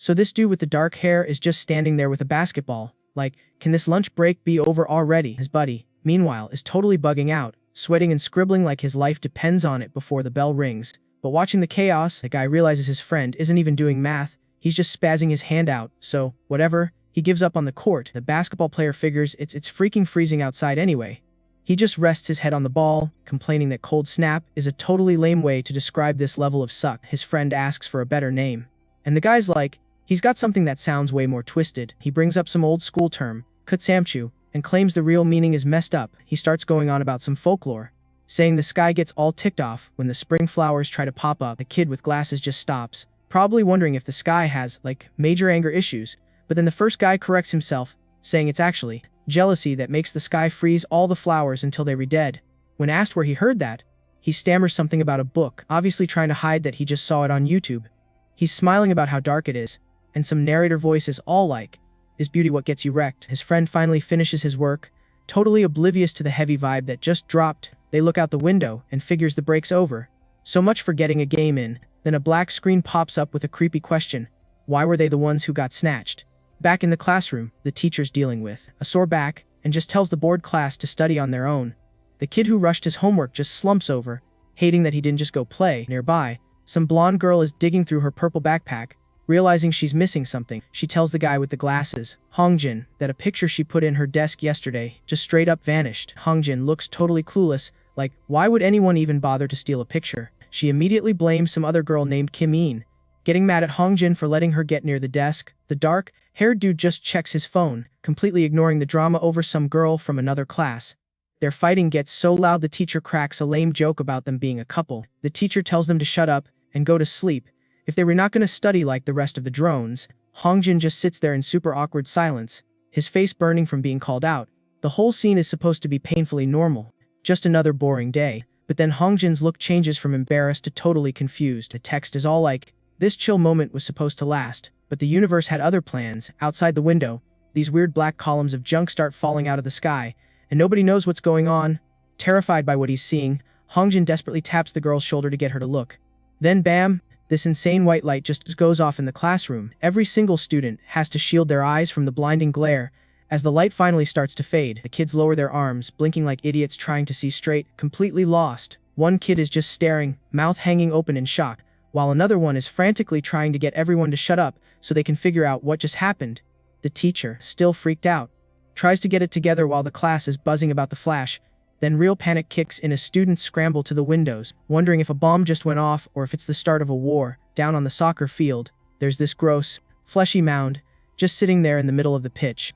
So this dude with the dark hair is just standing there with a basketball. Like, can this lunch break be over already? His buddy, meanwhile, is totally bugging out, sweating and scribbling like his life depends on it before the bell rings. But watching the chaos, the guy realizes his friend isn't even doing math, he's just spazzing his hand out, so, whatever, he gives up on the court. The basketball player figures it's freaking freezing outside anyway. He just rests his head on the ball, complaining that cold snap is a totally lame way to describe this level of suck. His friend asks for a better name. And the guy's like, he's got something that sounds way more twisted. He brings up some old school term, kutsamchu, and claims the real meaning is messed up. He starts going on about some folklore, saying the sky gets all ticked off when the spring flowers try to pop up. The kid with glasses just stops, probably wondering if the sky has, like, major anger issues. But then the first guy corrects himself, saying it's actually jealousy that makes the sky freeze all the flowers until they re-dead. When asked where he heard that, he stammers something about a book, obviously trying to hide that he just saw it on YouTube. He's smiling about how dark it is, and some narrator voice is all like, "Is beauty what gets you wrecked?" His friend finally finishes his work, totally oblivious to the heavy vibe that just dropped. They look out the window and figures the break's over. So much for getting a game in. Then a black screen pops up with a creepy question. Why were they the ones who got snatched? Back in the classroom, the teacher's dealing with a sore back and just tells the bored class to study on their own. The kid who rushed his homework just slumps over, hating that he didn't just go play. Nearby, some blonde girl is digging through her purple backpack. Realizing she's missing something, she tells the guy with the glasses, Hongjin, that a picture she put in her desk yesterday just straight up vanished. Hongjin looks totally clueless, like, why would anyone even bother to steal a picture? She immediately blames some other girl named Kim In, getting mad at Hongjin for letting her get near the desk. The dark-haired dude just checks his phone, completely ignoring the drama over some girl from another class. Their fighting gets so loud the teacher cracks a lame joke about them being a couple. The teacher tells them to shut up and go to sleep if they were not going to study like the rest of the drones. Hongjin just sits there in super awkward silence, his face burning from being called out. The whole scene is supposed to be painfully normal, just another boring day. But then Hongjin's look changes from embarrassed to totally confused. The text is all like, this chill moment was supposed to last, but the universe had other plans. Outside the window, these weird black columns of junk start falling out of the sky, and nobody knows what's going on. Terrified by what he's seeing, Hongjin desperately taps the girl's shoulder to get her to look. Then bam, this insane white light just goes off in the classroom. Every single student has to shield their eyes from the blinding glare. As the light finally starts to fade, the kids lower their arms, blinking like idiots trying to see straight, completely lost. One kid is just staring, mouth hanging open in shock, while another one is frantically trying to get everyone to shut up so they can figure out what just happened. The teacher, still freaked out, tries to get it together while the class is buzzing about the flash. Then real panic kicks in as students scramble to the windows, wondering if a bomb just went off or if it's the start of a war. Down on the soccer field, there's this gross, fleshy mound, just sitting there in the middle of the pitch.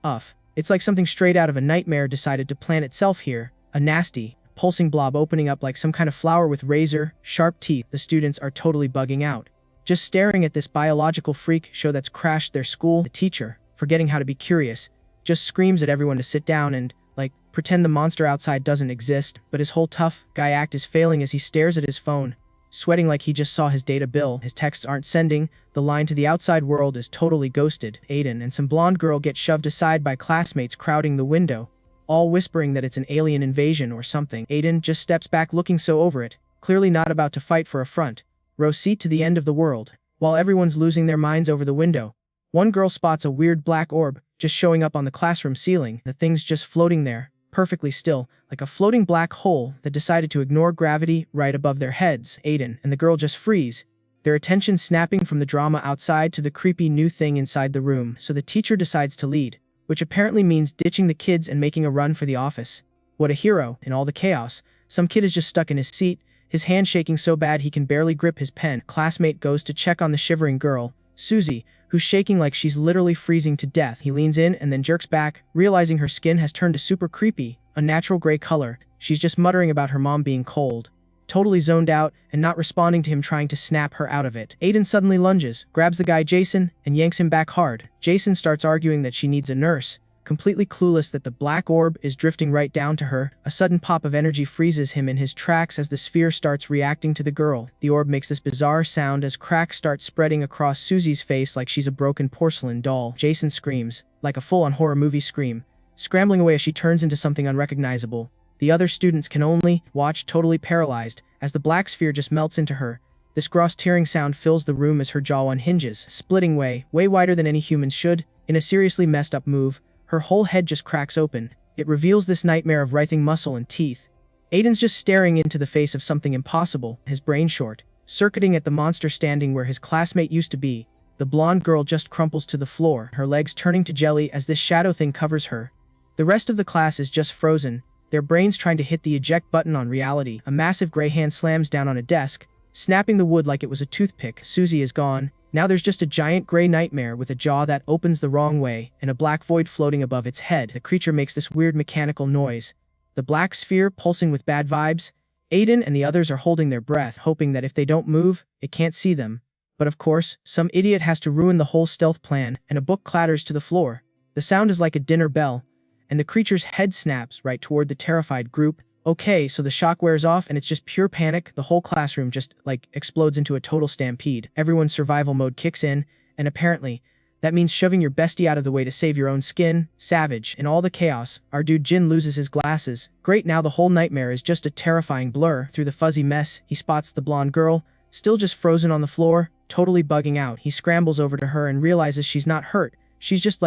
It's like something straight out of a nightmare decided to plant itself here. A nasty, pulsing blob opening up like some kind of flower with razor-sharp teeth. The students are totally bugging out, just staring at this biological freak show that's crashed their school. The teacher, forgetting how to be curious, just screams at everyone to sit down and, like, pretend the monster outside doesn't exist. But his whole tough guy act is failing as he stares at his phone, sweating like he just saw his data bill. His texts aren't sending, the line to the outside world is totally ghosted. Aiden and some blonde girl get shoved aside by classmates crowding the window, all whispering that it's an alien invasion or something. Aiden just steps back looking so over it, clearly not about to fight for a front row seat to the end of the world. While everyone's losing their minds over the window, one girl spots a weird black orb just showing up on the classroom ceiling. The thing's just floating there, perfectly still, like a floating black hole that decided to ignore gravity right above their heads. Aiden and the girl just freeze, their attention snapping from the drama outside to the creepy new thing inside the room. So the teacher decides to lead, which apparently means ditching the kids and making a run for the office. What a hero in all the chaos. Some kid is just stuck in his seat, his hand shaking so bad he can barely grip his pen. Classmate goes to check on the shivering girl, Susie, who's shaking like she's literally freezing to death. He leans in and then jerks back, realizing her skin has turned to super creepy, unnatural gray color. She's just muttering about her mom being cold, totally zoned out and not responding to him trying to snap her out of it. Aiden suddenly lunges, grabs the guy Jason, and yanks him back hard. Jason starts arguing that she needs a nurse, completely clueless that the black orb is drifting right down to her. A sudden pop of energy freezes him in his tracks as the sphere starts reacting to the girl. The orb makes this bizarre sound as cracks start spreading across Susie's face like she's a broken porcelain doll. Jason screams, like a full-on horror movie scream, scrambling away as she turns into something unrecognizable. The other students can only watch, totally paralyzed, as the black sphere just melts into her. This gross tearing sound fills the room as her jaw unhinges, splitting way wider than any human should. In a seriously messed up move, her whole head just cracks open. It reveals this nightmare of writhing muscle and teeth. Aiden's just staring into the face of something impossible, his brain short, circuiting at the monster standing where his classmate used to be. The blonde girl just crumples to the floor, her legs turning to jelly as this shadow thing covers her. The rest of the class is just frozen, their brains trying to hit the eject button on reality. A massive gray hand slams down on a desk, snapping the wood like it was a toothpick. Susie is gone. Now there's just a giant gray nightmare with a jaw that opens the wrong way and a black void floating above its head. The creature makes this weird mechanical noise, the black sphere pulsing with bad vibes. Aiden and the others are holding their breath, hoping that if they don't move, it can't see them. But of course, some idiot has to ruin the whole stealth plan, and a book clatters to the floor. The sound is like a dinner bell, and the creature's head snaps right toward the terrified group. Okay, so the shock wears off and it's just pure panic. The whole classroom just, explodes into a total stampede. Everyone's survival mode kicks in, and apparently, that means shoving your bestie out of the way to save your own skin. Savage. In all the chaos, our dude Jin loses his glasses. Great, now the whole nightmare is just a terrifying blur. Through the fuzzy mess, he spots the blonde girl, still just frozen on the floor, totally bugging out. He scrambles over to her and realizes she's not hurt. She's just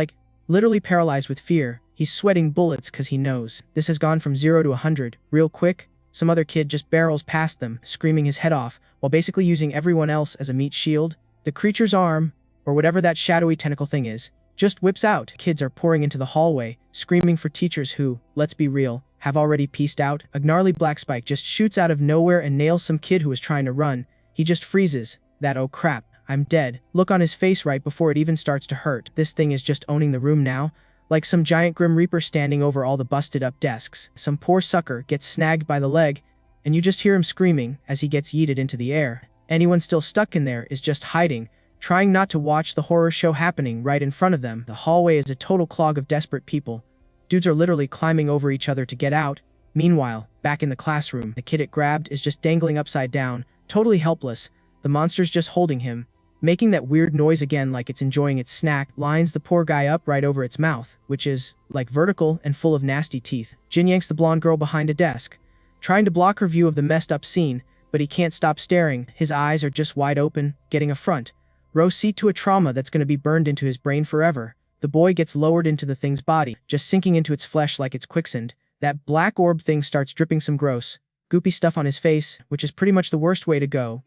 literally paralyzed with fear. He's sweating bullets because he knows this has gone from 0 to 100 real quick. Some other kid just barrels past them, screaming his head off, while basically using everyone else as a meat shield. The creature's arm, or whatever that shadowy tentacle thing is, just whips out. Kids are pouring into the hallway, screaming for teachers who, let's be real, have already pieced out. A gnarly black spike just shoots out of nowhere and nails some kid who was trying to run. He just freezes. That "oh crap, I'm dead" look on his face right before it even starts to hurt. This thing is just owning the room now, like some giant grim reaper standing over all the busted up desks. Some poor sucker gets snagged by the leg, and you just hear him screaming as he gets yeeted into the air. Anyone still stuck in there is just hiding, trying not to watch the horror show happening right in front of them. The hallway is a total clog of desperate people. Dudes are literally climbing over each other to get out. Meanwhile, back in the classroom, the kid it grabbed is just dangling upside down, totally helpless. The monster's just holding him, making that weird noise again like it's enjoying its snack. Lines the poor guy up right over its mouth, which is, vertical and full of nasty teeth. Jin yanks the blonde girl behind a desk, trying to block her view of the messed up scene, but he can't stop staring. His eyes are just wide open, getting a front row seat to a trauma that's going to be burned into his brain forever. The boy gets lowered into the thing's body, just sinking into its flesh like it's quicksand. That black orb thing starts dripping some gross, goopy stuff on his face, which is pretty much the worst way to go.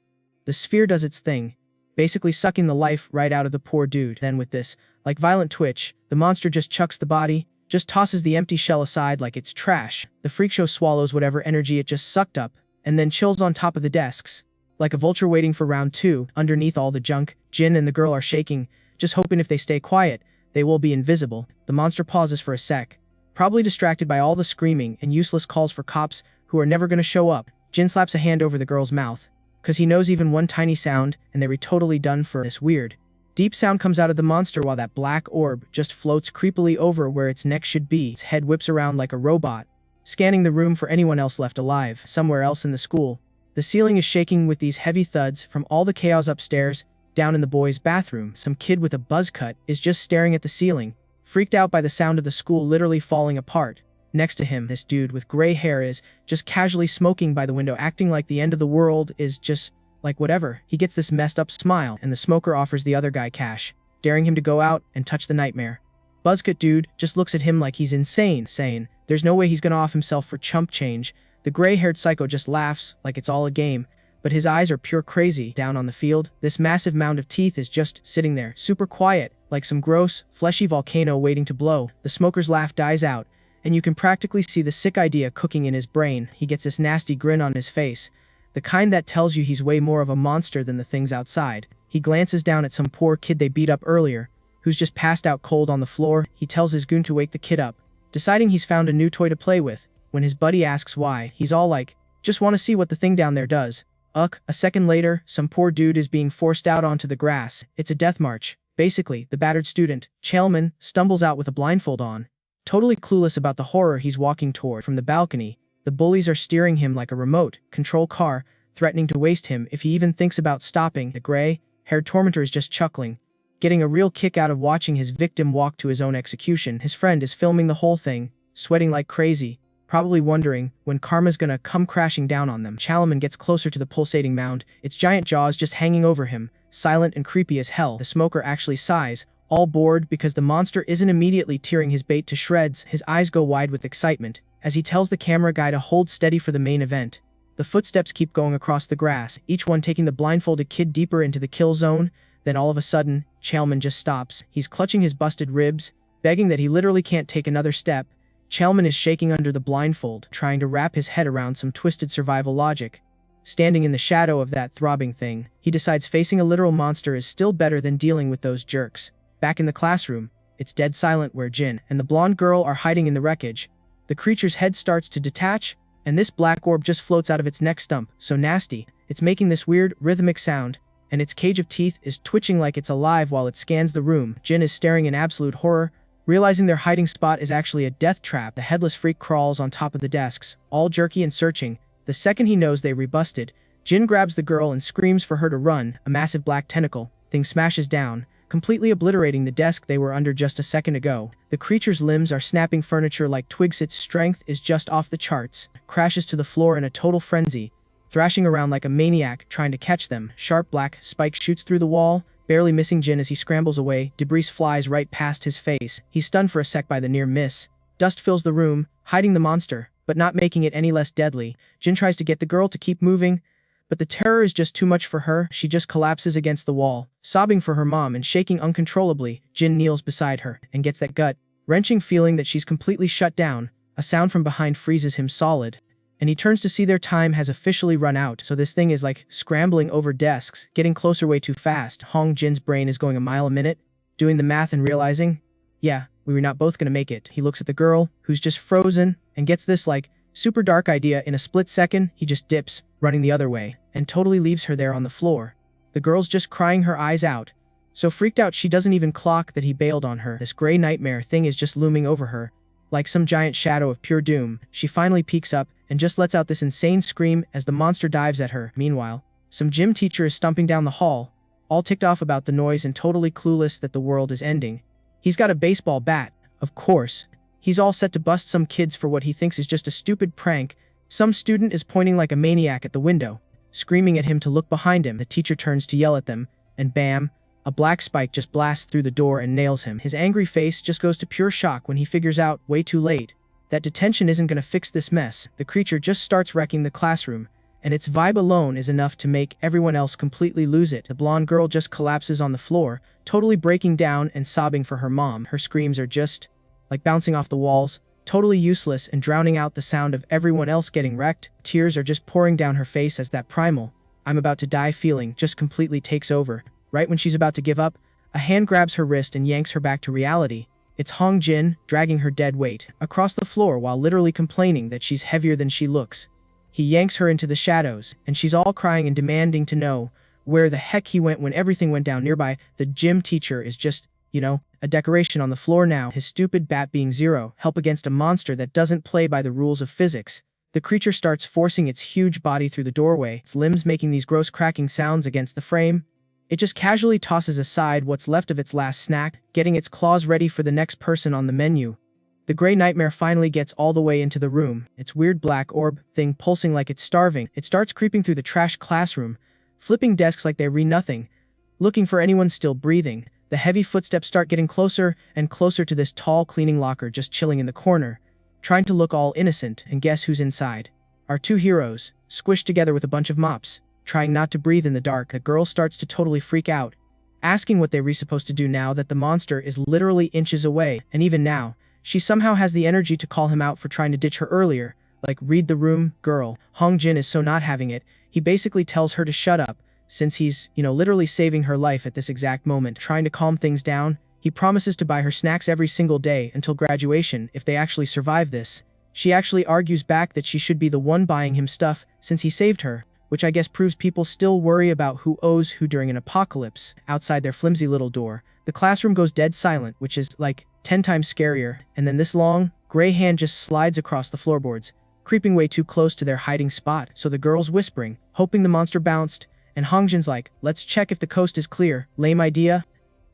The sphere does its thing, basically sucking the life right out of the poor dude. Then with this, violent twitch, the monster just chucks the body, just tosses the empty shell aside like it's trash. The freak show swallows whatever energy it just sucked up, and then chills on top of the desks, like a vulture waiting for round 2. Underneath all the junk, Jin and the girl are shaking, just hoping if they stay quiet, they will be invisible. The monster pauses for a sec, probably distracted by all the screaming and useless calls for cops who are never gonna show up. Jin slaps a hand over the girl's mouth, cause he knows even one tiny sound, and they were totally done for. This weird, deep sound comes out of the monster while that black orb just floats creepily over where its neck should be. Its head whips around like a robot, scanning the room for anyone else left alive. Somewhere else in the school, the ceiling is shaking with these heavy thuds from all the chaos upstairs. Down in the boys' bathroom, some kid with a buzz cut is just staring at the ceiling, freaked out by the sound of the school literally falling apart. Next to him, this dude with gray hair is just casually smoking by the window, acting like the end of the world is just, whatever. He gets this messed up smile, and the smoker offers the other guy cash, daring him to go out and touch the nightmare. Buzzcut dude just looks at him like he's insane, saying there's no way he's gonna off himself for chump change. The gray-haired psycho just laughs like it's all a game, but his eyes are pure crazy. Down on the field, this massive mound of teeth is just sitting there, super quiet, like some gross, fleshy volcano waiting to blow. The smoker's laugh dies out, and you can practically see the sick idea cooking in his brain. He gets this nasty grin on his face, the kind that tells you he's way more of a monster than the things outside. He glances down at some poor kid they beat up earlier, who's just passed out cold on the floor. He tells his goon to wake the kid up, deciding he's found a new toy to play with. When his buddy asks why, he's all like, just want to see what the thing down there does. A second later, some poor dude is being forced out onto the grass. It's a death march. Basically, the battered student, Chalman, stumbles out with a blindfold on, totally clueless about the horror he's walking toward. From the balcony, the bullies are steering him like a remote control car, threatening to waste him if he even thinks about stopping. The gray-haired tormentor is just chuckling, getting a real kick out of watching his victim walk to his own execution. His friend is filming the whole thing, sweating like crazy, probably wondering when karma's gonna come crashing down on them. Chalaman gets closer to the pulsating mound, its giant jaws just hanging over him, silent and creepy as hell. The smoker actually sighs, all bored because the monster isn't immediately tearing his bait to shreds. His eyes go wide with excitement as he tells the camera guy to hold steady for the main event. The footsteps keep going across the grass, each one taking the blindfolded kid deeper into the kill zone. Then all of a sudden, Chalman just stops. He's clutching his busted ribs, begging that he literally can't take another step. Chalman is shaking under the blindfold, trying to wrap his head around some twisted survival logic. Standing in the shadow of that throbbing thing, he decides facing a literal monster is still better than dealing with those jerks. Back in the classroom, it's dead silent where Jin and the blonde girl are hiding in the wreckage. The creature's head starts to detach, and this black orb just floats out of its neck stump, so nasty. It's making this weird, rhythmic sound, and its cage of teeth is twitching like it's alive while it scans the room. Jin is staring in absolute horror, realizing their hiding spot is actually a death trap. The headless freak crawls on top of the desks, all jerky and searching. The second he knows they rebusted, Jin grabs the girl and screams for her to run. A massive black tentacle thing smashes down, completely obliterating the desk they were under just a second ago. The creature's limbs are snapping furniture like twigs. Its strength is just off the charts, crashes to the floor in a total frenzy, thrashing around like a maniac trying to catch them. Sharp black spike shoots through the wall, barely missing Jin as he scrambles away. Debris flies right past his face. He's stunned for a sec by the near miss. Dust fills the room, hiding the monster, but not making it any less deadly. Jin tries to get the girl to keep moving, but the terror is just too much for her. She just collapses against the wall, sobbing for her mom and shaking uncontrollably. Jin kneels beside her and gets that gut-wrenching feeling that she's completely shut down. A sound from behind freezes him solid, and he turns to see their time has officially run out. So this thing is like scrambling over desks, getting closer way too fast. Hong Jin's brain is going a mile a minute, doing the math and realizing, yeah, we were not both gonna make it. He looks at the girl, who's just frozen, and gets this like super dark idea. In a split second, he just dips, running the other way, and totally leaves her there on the floor. The girl's just crying her eyes out, so freaked out she doesn't even clock that he bailed on her. This gray nightmare thing is just looming over her, like some giant shadow of pure doom. She finally peeks up and just lets out this insane scream as the monster dives at her. Meanwhile, some gym teacher is stomping down the hall, all ticked off about the noise and totally clueless that the world is ending. He's got a baseball bat, of course. He's all set to bust some kids for what he thinks is just a stupid prank. Some student is pointing like a maniac at the window, screaming at him to look behind him. The teacher turns to yell at them, and bam, a black spike just blasts through the door and nails him. His angry face just goes to pure shock when he figures out, way too late, that detention isn't gonna fix this mess. The creature just starts wrecking the classroom, and its vibe alone is enough to make everyone else completely lose it. The blonde girl just collapses on the floor, totally breaking down and sobbing for her mom. Her screams are just like bouncing off the walls, totally useless and drowning out the sound of everyone else getting wrecked. Tears are just pouring down her face as that primal, I'm about to die feeling just completely takes over. Right when she's about to give up, a hand grabs her wrist and yanks her back to reality. It's Hong Jin, dragging her dead weight across the floor while literally complaining that she's heavier than she looks. He yanks her into the shadows, and she's all crying and demanding to know where the heck he went when everything went down nearby. The gym teacher is just, a decoration on the floor now, his stupid bat being zero help against a monster that doesn't play by the rules of physics. The creature starts forcing its huge body through the doorway, its limbs making these gross cracking sounds against the frame. It just casually tosses aside what's left of its last snack, getting its claws ready for the next person on the menu. The gray nightmare finally gets all the way into the room, its weird black orb thing pulsing like it's starving. It starts creeping through the trash classroom, flipping desks like they re nothing, looking for anyone still breathing. The heavy footsteps start getting closer and closer to this tall cleaning locker just chilling in the corner, trying to look all innocent, and guess who's inside? Our two heroes, squished together with a bunch of mops, trying not to breathe in the dark. The girl starts to totally freak out, asking what they're supposed to do now that the monster is literally inches away. And even now, she somehow has the energy to call him out for trying to ditch her earlier, like read the room, girl. Hong Jin is so not having it, he basically tells her to shut up, since he's, literally saving her life at this exact moment. Trying to calm things down, he promises to buy her snacks every single day until graduation if they actually survive this. She actually argues back that she should be the one buying him stuff since he saved her, which I guess proves people still worry about who owes who during an apocalypse. Outside their flimsy little door, the classroom goes dead silent, which is like 10 times scarier, and then this long, gray hand just slides across the floorboards, creeping way too close to their hiding spot. So the girl's whispering, hoping the monster bounced, and Hongjin's like, let's check if the coast is clear. Lame idea.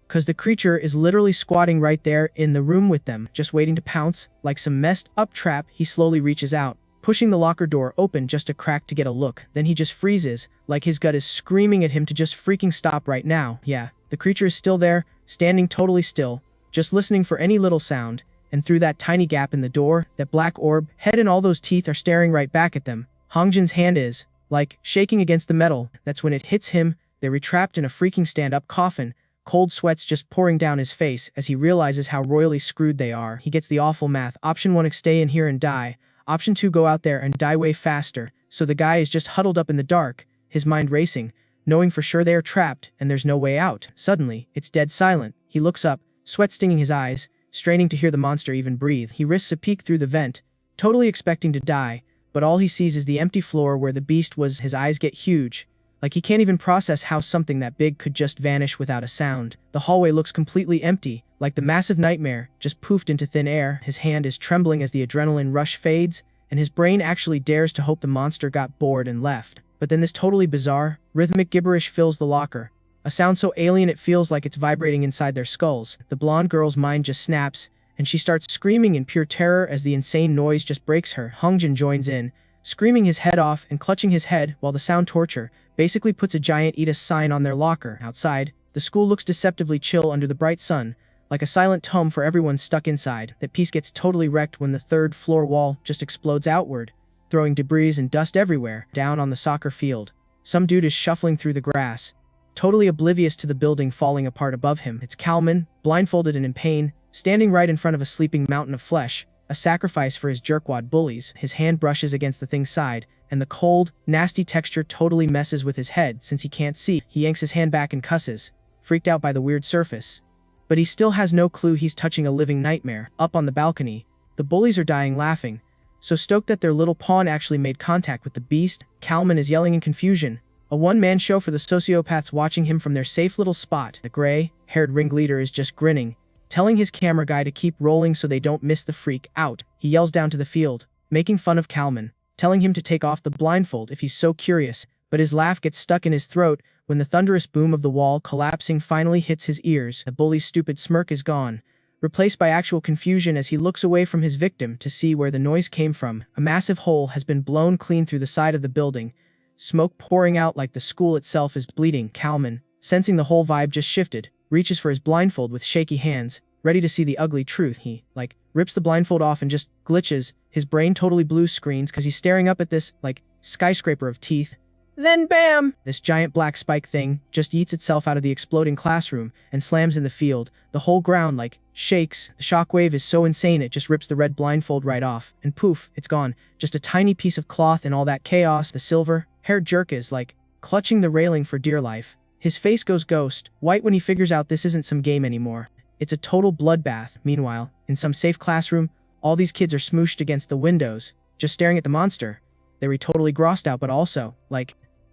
Cause the creature is literally squatting right there in the room with them, just waiting to pounce. Like some messed up trap, he slowly reaches out, pushing the locker door open just a crack to get a look. Then he just freezes, like his gut is screaming at him to just freaking stop right now. Yeah, the creature is still there, standing totally still, just listening for any little sound. And through that tiny gap in the door, that black orb, head and all those teeth are staring right back at them. Hongjin's hand is, like, shaking against the metal. That's when it hits him. They're trapped in a freaking stand-up coffin. Cold sweats just pouring down his face as he realizes how royally screwed they are. He gets the awful math. Option 1, stay in here and die. Option 2, go out there and die way faster. So the guy is just huddled up in the dark, his mind racing, knowing for sure they are trapped and there's no way out. Suddenly, it's dead silent. He looks up, sweat stinging his eyes, straining to hear the monster even breathe. He risks a peek through the vent, totally expecting to die, but all he sees is the empty floor where the beast was. His eyes get huge, like he can't even process how something that big could just vanish without a sound. The hallway looks completely empty, like the massive nightmare just poofed into thin air. His hand is trembling as the adrenaline rush fades, and his brain actually dares to hope the monster got bored and left. But then this totally bizarre, rhythmic gibberish fills the locker. A sound so alien it feels like it's vibrating inside their skulls. The blonde girl's mind just snaps, and she starts screaming in pure terror as the insane noise just breaks her. Hongjin joins in, screaming his head off and clutching his head while the sound torture basically puts a giant eat us sign on their locker. Outside, the school looks deceptively chill under the bright sun, like a silent tomb for everyone stuck inside. That piece gets totally wrecked when the third floor wall just explodes outward, throwing debris and dust everywhere. Down on the soccer field, some dude is shuffling through the grass, totally oblivious to the building falling apart above him. It's Kalman, blindfolded and in pain, standing right in front of a sleeping mountain of flesh, a sacrifice for his jerkwad bullies. His hand brushes against the thing's side, and the cold, nasty texture totally messes with his head. Since he can't see, he yanks his hand back and cusses, freaked out by the weird surface. But he still has no clue he's touching a living nightmare. Up on the balcony, the bullies are dying laughing, so stoked that their little pawn actually made contact with the beast. Kalman is yelling in confusion, a one-man show for the sociopaths watching him from their safe little spot. The gray-haired ringleader is just grinning, telling his camera guy to keep rolling so they don't miss the freak out. He yells down to the field, making fun of Kalman, telling him to take off the blindfold if he's so curious, but his laugh gets stuck in his throat when the thunderous boom of the wall collapsing finally hits his ears. The bully's stupid smirk is gone, replaced by actual confusion as he looks away from his victim to see where the noise came from. A massive hole has been blown clean through the side of the building, smoke pouring out like the school itself is bleeding. Kalman, sensing the whole vibe just shifted, reaches for his blindfold with shaky hands, ready to see the ugly truth. He, rips the blindfold off and just glitches, his brain totally blue screens cause he's staring up at this, skyscraper of teeth. Then bam! This giant black spike thing just yeets itself out of the exploding classroom and slams in the field. The whole ground, shakes. The shockwave is so insane it just rips the red blindfold right off, and poof, it's gone. Just a tiny piece of cloth in all that chaos. The silver-haired jerk is, clutching the railing for dear life. His face goes ghost white when he figures out this isn't some game anymore. It's a total bloodbath. Meanwhile, in some safe classroom, all these kids are smooshed against the windows, just staring at the monster. They're totally grossed out but also,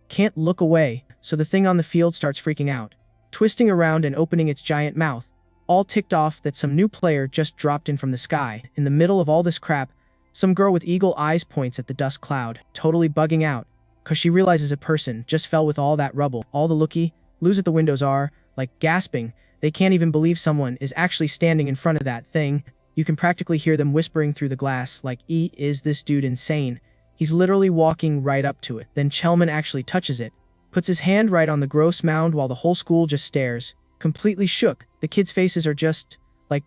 can't look away, so the thing on the field starts freaking out, twisting around and opening its giant mouth, all ticked off that some new player just dropped in from the sky. In the middle of all this crap, some girl with eagle eyes points at the dust cloud, totally bugging out, cause she realizes a person just fell with all that rubble. All the looky-loos at the windows are, gasping. They can't even believe someone is actually standing in front of that thing. You can practically hear them whispering through the glass, is this dude insane? He's literally walking right up to it. Then Chelman actually touches it, puts his hand right on the gross mound while the whole school just stares, completely shook. The kids' faces are just,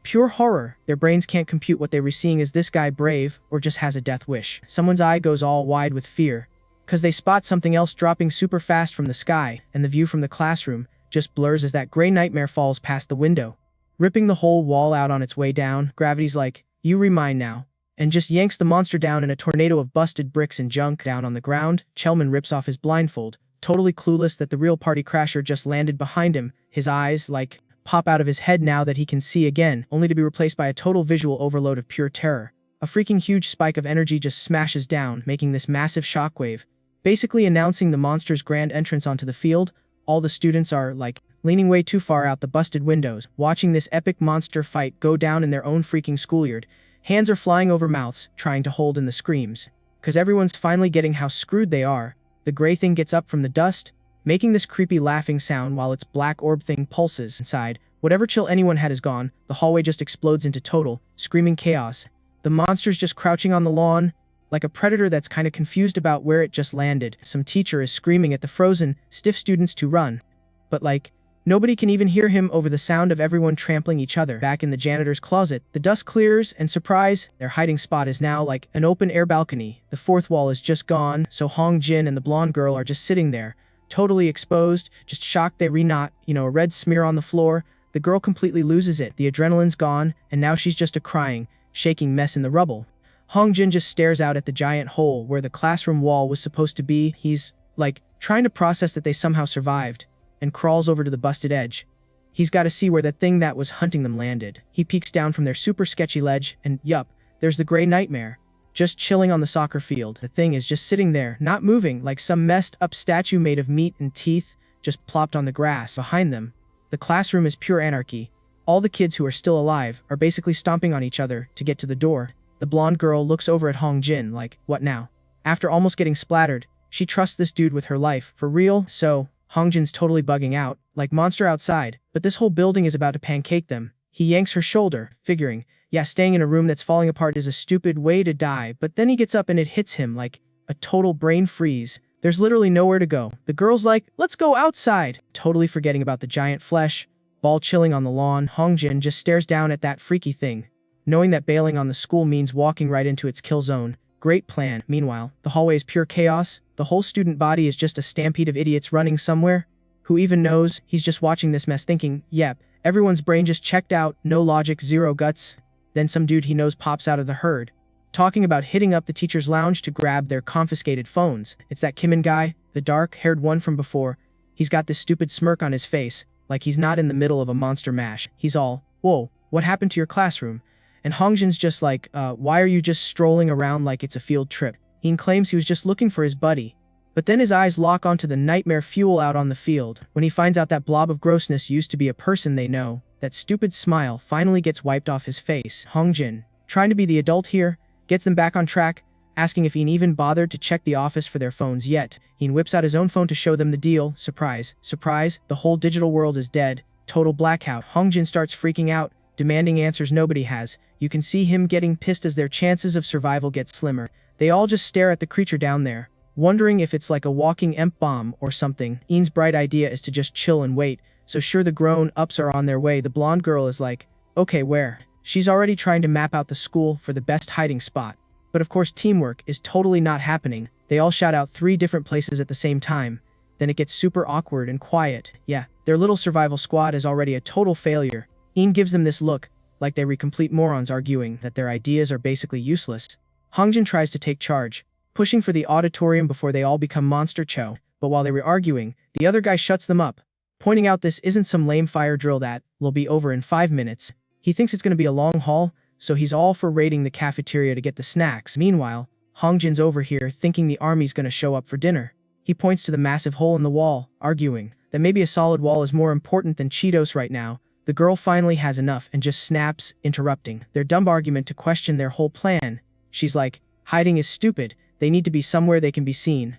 pure horror. Their brains can't compute what they were seeing. Is this guy brave, or just has a death wish? Someone's eye goes all wide with fear, cause they spot something else dropping super fast from the sky, and the view from the classroom just blurs as that gray nightmare falls past the window, ripping the whole wall out on its way down. Gravity's you remind now, and just yanks the monster down in a tornado of busted bricks and junk. Down on the ground, Chelman rips off his blindfold, totally clueless that the real party crasher just landed behind him. His eyes, pop out of his head now that he can see again, only to be replaced by a total visual overload of pure terror. A freaking huge spike of energy just smashes down, making this massive shockwave, basically announcing the monster's grand entrance onto the field. All the students are, leaning way too far out the busted windows, watching this epic monster fight go down in their own freaking schoolyard. Hands are flying over mouths, trying to hold in the screams, cause everyone's finally getting how screwed they are. The gray thing gets up from the dust, making this creepy laughing sound while its black orb thing pulses inside, Whatever chill anyone had is gone, the hallway just explodes into total, screaming chaos. The monster's just crouching on the lawn, like a predator that's kinda confused about where it just landed. Some teacher is screaming at the frozen, stiff students to run. But like, nobody can even hear him over the sound of everyone trampling each other. Back in the janitor's closet, the dust clears, and surprise, their hiding spot is now like an open-air balcony. The fourth wall is just gone, so Hong Jin and the blonde girl are just sitting there, totally exposed, just shocked they not, a red smear on the floor. The girl completely loses it. The adrenaline's gone, and now she's just a crying, shaking mess in the rubble. Hong Jin just stares out at the giant hole where the classroom wall was supposed to be. He's, like, trying to process that they somehow survived, and crawls over to the busted edge. He's got to see where that thing that was hunting them landed. He peeks down from their super sketchy ledge, and yup, there's the gray nightmare, just chilling on the soccer field. The thing is just sitting there, not moving, like some messed up statue made of meat and teeth, just plopped on the grass. Behind them, the classroom is pure anarchy. All the kids who are still alive are basically stomping on each other to get to the door. The blonde girl looks over at Hong Jin like, what now? After almost getting splattered, she trusts this dude with her life. For real? So, Hong Jin's totally bugging out, like monster outside, but this whole building is about to pancake them. He yanks her shoulder, figuring, yeah, staying in a room that's falling apart is a stupid way to die, but then he gets up and it hits him like a total brain freeze. There's literally nowhere to go. The girl's like, let's go outside. Totally forgetting about the giant flesh ball chilling on the lawn, Hong Jin just stares down at that freaky thing, knowing that bailing on the school means walking right into its kill zone. Great plan. Meanwhile, the hallway is pure chaos. The whole student body is just a stampede of idiots running somewhere. Who even knows? He's just watching this mess thinking, yep, everyone's brain just checked out, no logic, zero guts. Then some dude he knows pops out of the herd, talking about hitting up the teacher's lounge to grab their confiscated phones. It's that Kimin guy, the dark-haired one from before. He's got this stupid smirk on his face, like he's not in the middle of a monster mash. He's all, whoa, what happened to your classroom? And Hong Jin's just like, why are you just strolling around like it's a field trip? He claims he was just looking for his buddy. But then his eyes lock onto the nightmare fuel out on the field. When he finds out that blob of grossness used to be a person they know, that stupid smile finally gets wiped off his face. Hong Jin, trying to be the adult here, gets them back on track, asking if Ian even bothered to check the office for their phones yet. Ian whips out his own phone to show them the deal. Surprise, surprise, the whole digital world is dead. Total blackout. Hong Jin starts freaking out, demanding answers nobody has. You can see him getting pissed as their chances of survival get slimmer. They all just stare at the creature down there, wondering if it's like a walking emp bomb or something. Ian's bright idea is to just chill and wait, so sure the grown-ups are on their way. The blonde girl is like, okay, where? She's already trying to map out the school for the best hiding spot. But of course teamwork is totally not happening. They all shout out 3 different places at the same time. Then it gets super awkward and quiet. Yeah, their little survival squad is already a total failure. Ian gives them this look, like they were complete morons arguing that their ideas are basically useless. Hong Jin tries to take charge, pushing for the auditorium before they all become monster cho. But while they were arguing, the other guy shuts them up, pointing out this isn't some lame fire drill that will be over in 5 minutes. He thinks it's going to be a long haul, so he's all for raiding the cafeteria to get the snacks. Meanwhile, Hong Jin's over here thinking the army's going to show up for dinner. He points to the massive hole in the wall, arguing that maybe a solid wall is more important than Cheetos right now. The girl finally has enough and just snaps, interrupting their dumb argument to question their whole plan. She's like, hiding is stupid. They need to be somewhere they can be seen,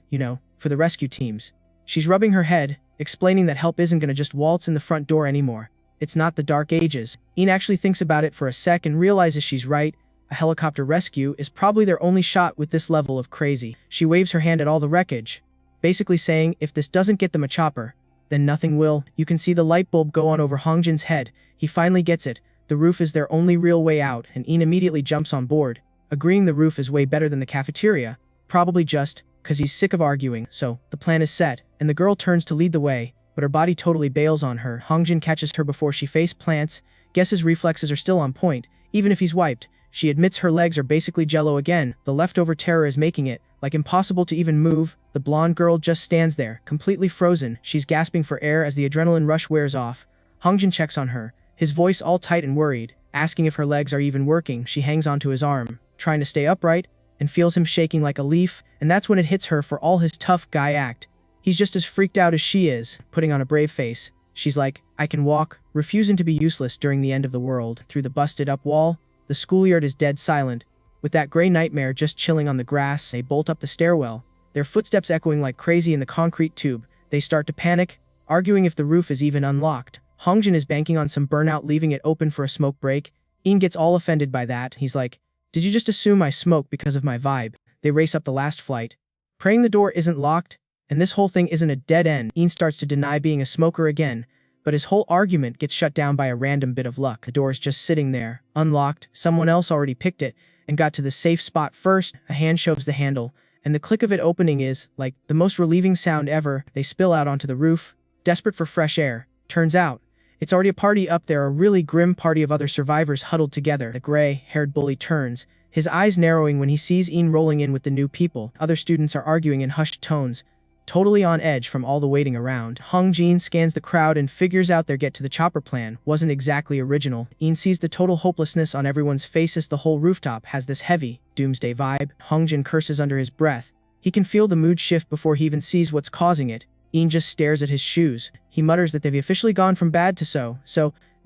for the rescue teams. She's rubbing her head, explaining that help isn't going to just waltz in the front door anymore. It's not the Dark Ages. Ian actually thinks about it for a sec and realizes she's right. A helicopter rescue is probably their only shot with this level of crazy. She waves her hand at all the wreckage, basically saying if this doesn't get them a chopper, then nothing will. You can see the light bulb go on over Hong Jin's head. He finally gets it. The roof is their only real way out, and Ian immediately jumps on board, agreeing the roof is way better than the cafeteria, probably just because he's sick of arguing. So, the plan is set, and the girl turns to lead the way, but her body totally bails on her. Hong Jin catches her before she face plants, guesses reflexes are still on point, even if he's wiped. She admits her legs are basically jello again. The leftover terror is making it, like, impossible to even move. The blonde girl just stands there, completely frozen. She's gasping for air as the adrenaline rush wears off. Hong Jin checks on her, his voice all tight and worried, asking if her legs are even working. She hangs onto his arm, trying to stay upright, and feels him shaking like a leaf, and that's when it hits her for all his tough guy act. He's just as freaked out as she is, putting on a brave face. She's like, I can walk, refusing to be useless during the end of the world. Through the busted up wall, the schoolyard is dead silent, with that gray nightmare just chilling on the grass. They bolt up the stairwell, their footsteps echoing like crazy in the concrete tube. They start to panic, arguing if the roof is even unlocked. Hongjin is banking on some burnout, leaving it open for a smoke break. Ian gets all offended by that. He's like, "Did you just assume I smoke because of my vibe?" They race up the last flight, praying the door isn't locked, and this whole thing isn't a dead end. Ian starts to deny being a smoker again, but his whole argument gets shut down by a random bit of luck. The door is just sitting there, unlocked. Someone else already picked it and got to the safe spot first. A hand shoves the handle, and the click of it opening is, like, the most relieving sound ever. They spill out onto the roof, desperate for fresh air. Turns out, it's already a party up there, a really grim party of other survivors huddled together. The gray-haired bully turns, his eyes narrowing when he sees Ian rolling in with the new people. Other students are arguing in hushed tones, totally on edge from all the waiting around. Hongjin scans the crowd and figures out their get to the chopper plan wasn't exactly original. Ian sees the total hopelessness on everyone's faces. The whole rooftop has this heavy, doomsday vibe. Hongjin curses under his breath. He can feel the mood shift before he even sees what's causing it. Ian just stares at his shoes. He mutters that they've officially gone from bad to so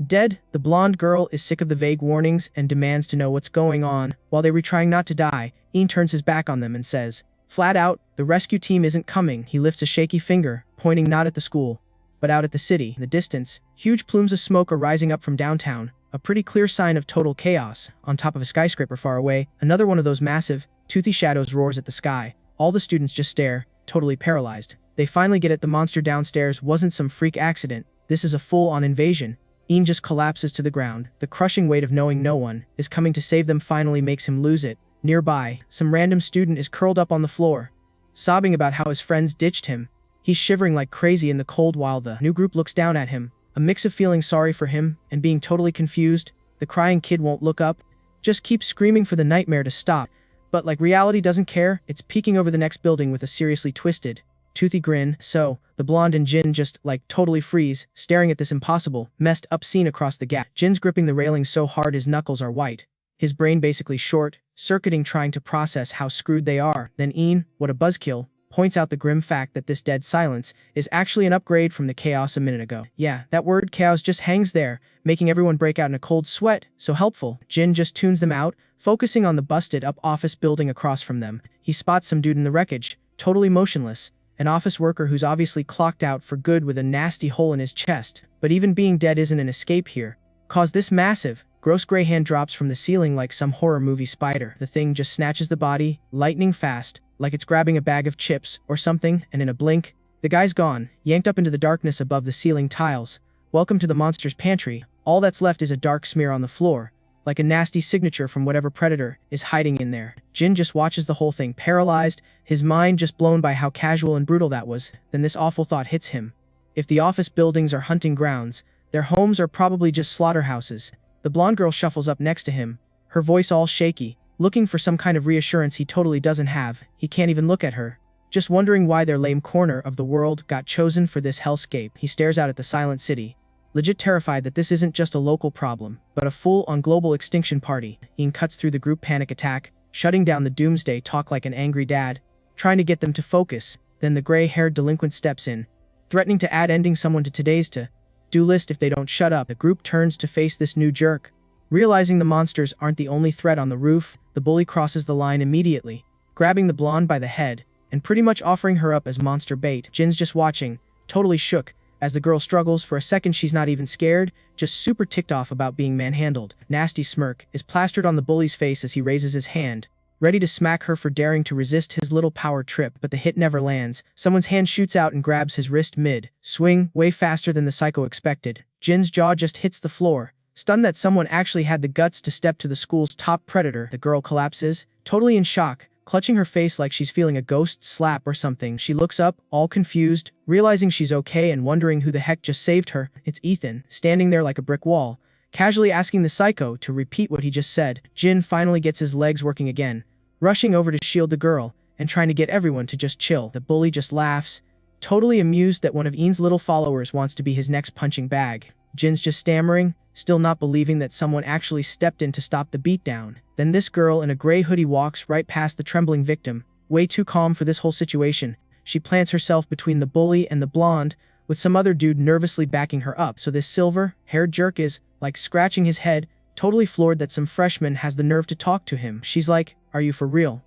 dead. The blonde girl is sick of the vague warnings and demands to know what's going on. While they were trying not to die, Ian turns his back on them and says, flat out, the rescue team isn't coming. He lifts a shaky finger, pointing not at the school, but out at the city. In the distance, huge plumes of smoke are rising up from downtown, a pretty clear sign of total chaos. On top of a skyscraper far away, another one of those massive, toothy shadows roars at the sky. All the students just stare, totally paralyzed. They finally get it. The monster downstairs wasn't some freak accident. This is a full-on invasion. Ian just collapses to the ground. The crushing weight of knowing no one is coming to save them finally makes him lose it. Nearby, some random student is curled up on the floor, sobbing about how his friends ditched him. He's shivering like crazy in the cold while the new group looks down at him, a mix of feeling sorry for him and being totally confused. The crying kid won't look up, just keeps screaming for the nightmare to stop. But like reality doesn't care, it's peeking over the next building with a seriously twisted, toothy grin. So, the blonde and Jin just, like, totally freeze, staring at this impossible, messed up scene across the gap. Jin's gripping the railing so hard his knuckles are white. His brain basically short-circuiting trying to process how screwed they are. Then Ian, what a buzzkill, points out the grim fact that this dead silence is actually an upgrade from the chaos a minute ago. Yeah, that word chaos just hangs there, making everyone break out in a cold sweat. So helpful. Jin just tunes them out, focusing on the busted-up office building across from them. He spots some dude in the wreckage, totally motionless, an office worker who's obviously clocked out for good with a nasty hole in his chest. But even being dead isn't an escape here, cause this massive, gross gray hand drops from the ceiling like some horror movie spider. The thing just snatches the body, lightning fast, like it's grabbing a bag of chips or something, and in a blink, the guy's gone, yanked up into the darkness above the ceiling tiles. Welcome to the monster's pantry. All that's left is a dark smear on the floor, like a nasty signature from whatever predator is hiding in there. Jin just watches the whole thing paralyzed, his mind just blown by how casual and brutal that was. Then this awful thought hits him. If the office buildings are hunting grounds, their homes are probably just slaughterhouses. The blonde girl shuffles up next to him, her voice all shaky, looking for some kind of reassurance he totally doesn't have. He can't even look at her, just wondering why their lame corner of the world got chosen for this hellscape. He stares out at the silent city, legit terrified that this isn't just a local problem, but a full-on global extinction party. Ian cuts through the group panic attack, shutting down the doomsday talk like an angry dad, trying to get them to focus. Then the gray-haired delinquent steps in, threatening to add ending someone to today's to-do list if they don't shut up. The group turns to face this new jerk. Realizing the monsters aren't the only threat on the roof, the bully crosses the line immediately, grabbing the blonde by the head, and pretty much offering her up as monster bait. Jin's just watching, totally shook, as the girl struggles. For a second she's not even scared, just super ticked off about being manhandled. Nasty smirk is plastered on the bully's face as he raises his hand, ready to smack her for daring to resist his little power trip. But the hit never lands. Someone's hand shoots out and grabs his wrist mid-swing, way faster than the psycho expected. Jin's jaw just hits the floor, stunned that someone actually had the guts to step to the school's top predator. The girl collapses, totally in shock, clutching her face like she's feeling a ghost slap or something. She looks up, all confused, realizing she's okay and wondering who the heck just saved her. It's Ethan, standing there like a brick wall, casually asking the psycho to repeat what he just said. Jin finally gets his legs working again, rushing over to shield the girl, and trying to get everyone to just chill. The bully just laughs, totally amused that one of Ian's little followers wants to be his next punching bag. Jin's just stammering, still not believing that someone actually stepped in to stop the beatdown. Then this girl in a gray hoodie walks right past the trembling victim, way too calm for this whole situation. She plants herself between the bully and the blonde, with some other dude nervously backing her up. So this silver-haired jerk is, like, scratching his head, totally floored that some freshman has the nerve to talk to him. She's like, "Are you for real?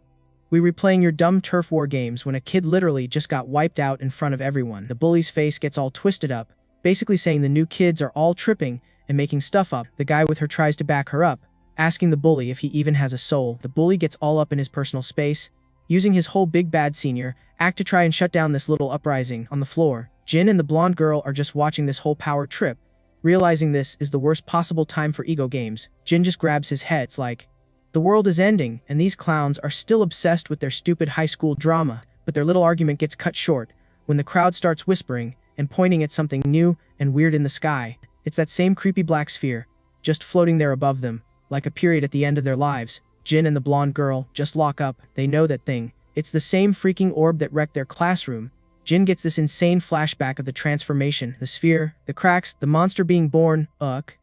We replaying your dumb turf war games when a kid literally just got wiped out in front of everyone." The bully's face gets all twisted up, basically saying the new kids are all tripping and making stuff up. The guy with her tries to back her up, asking the bully if he even has a soul. The bully gets all up in his personal space, using his whole big bad senior act to try and shut down this little uprising. On the floor, Jin and the blonde girl are just watching this whole power trip. Realizing this is the worst possible time for ego games, Jin just grabs his head. It's like, the world is ending, and these clowns are still obsessed with their stupid high school drama. But their little argument gets cut short when the crowd starts whispering and pointing at something new and weird in the sky. It's that same creepy black sphere, just floating there above them, like a period at the end of their lives. Jin and the blonde girl just lock up. They know that thing. It's the same freaking orb that wrecked their classroom. Jin gets this insane flashback of the transformation, the sphere, the cracks, the monster being born.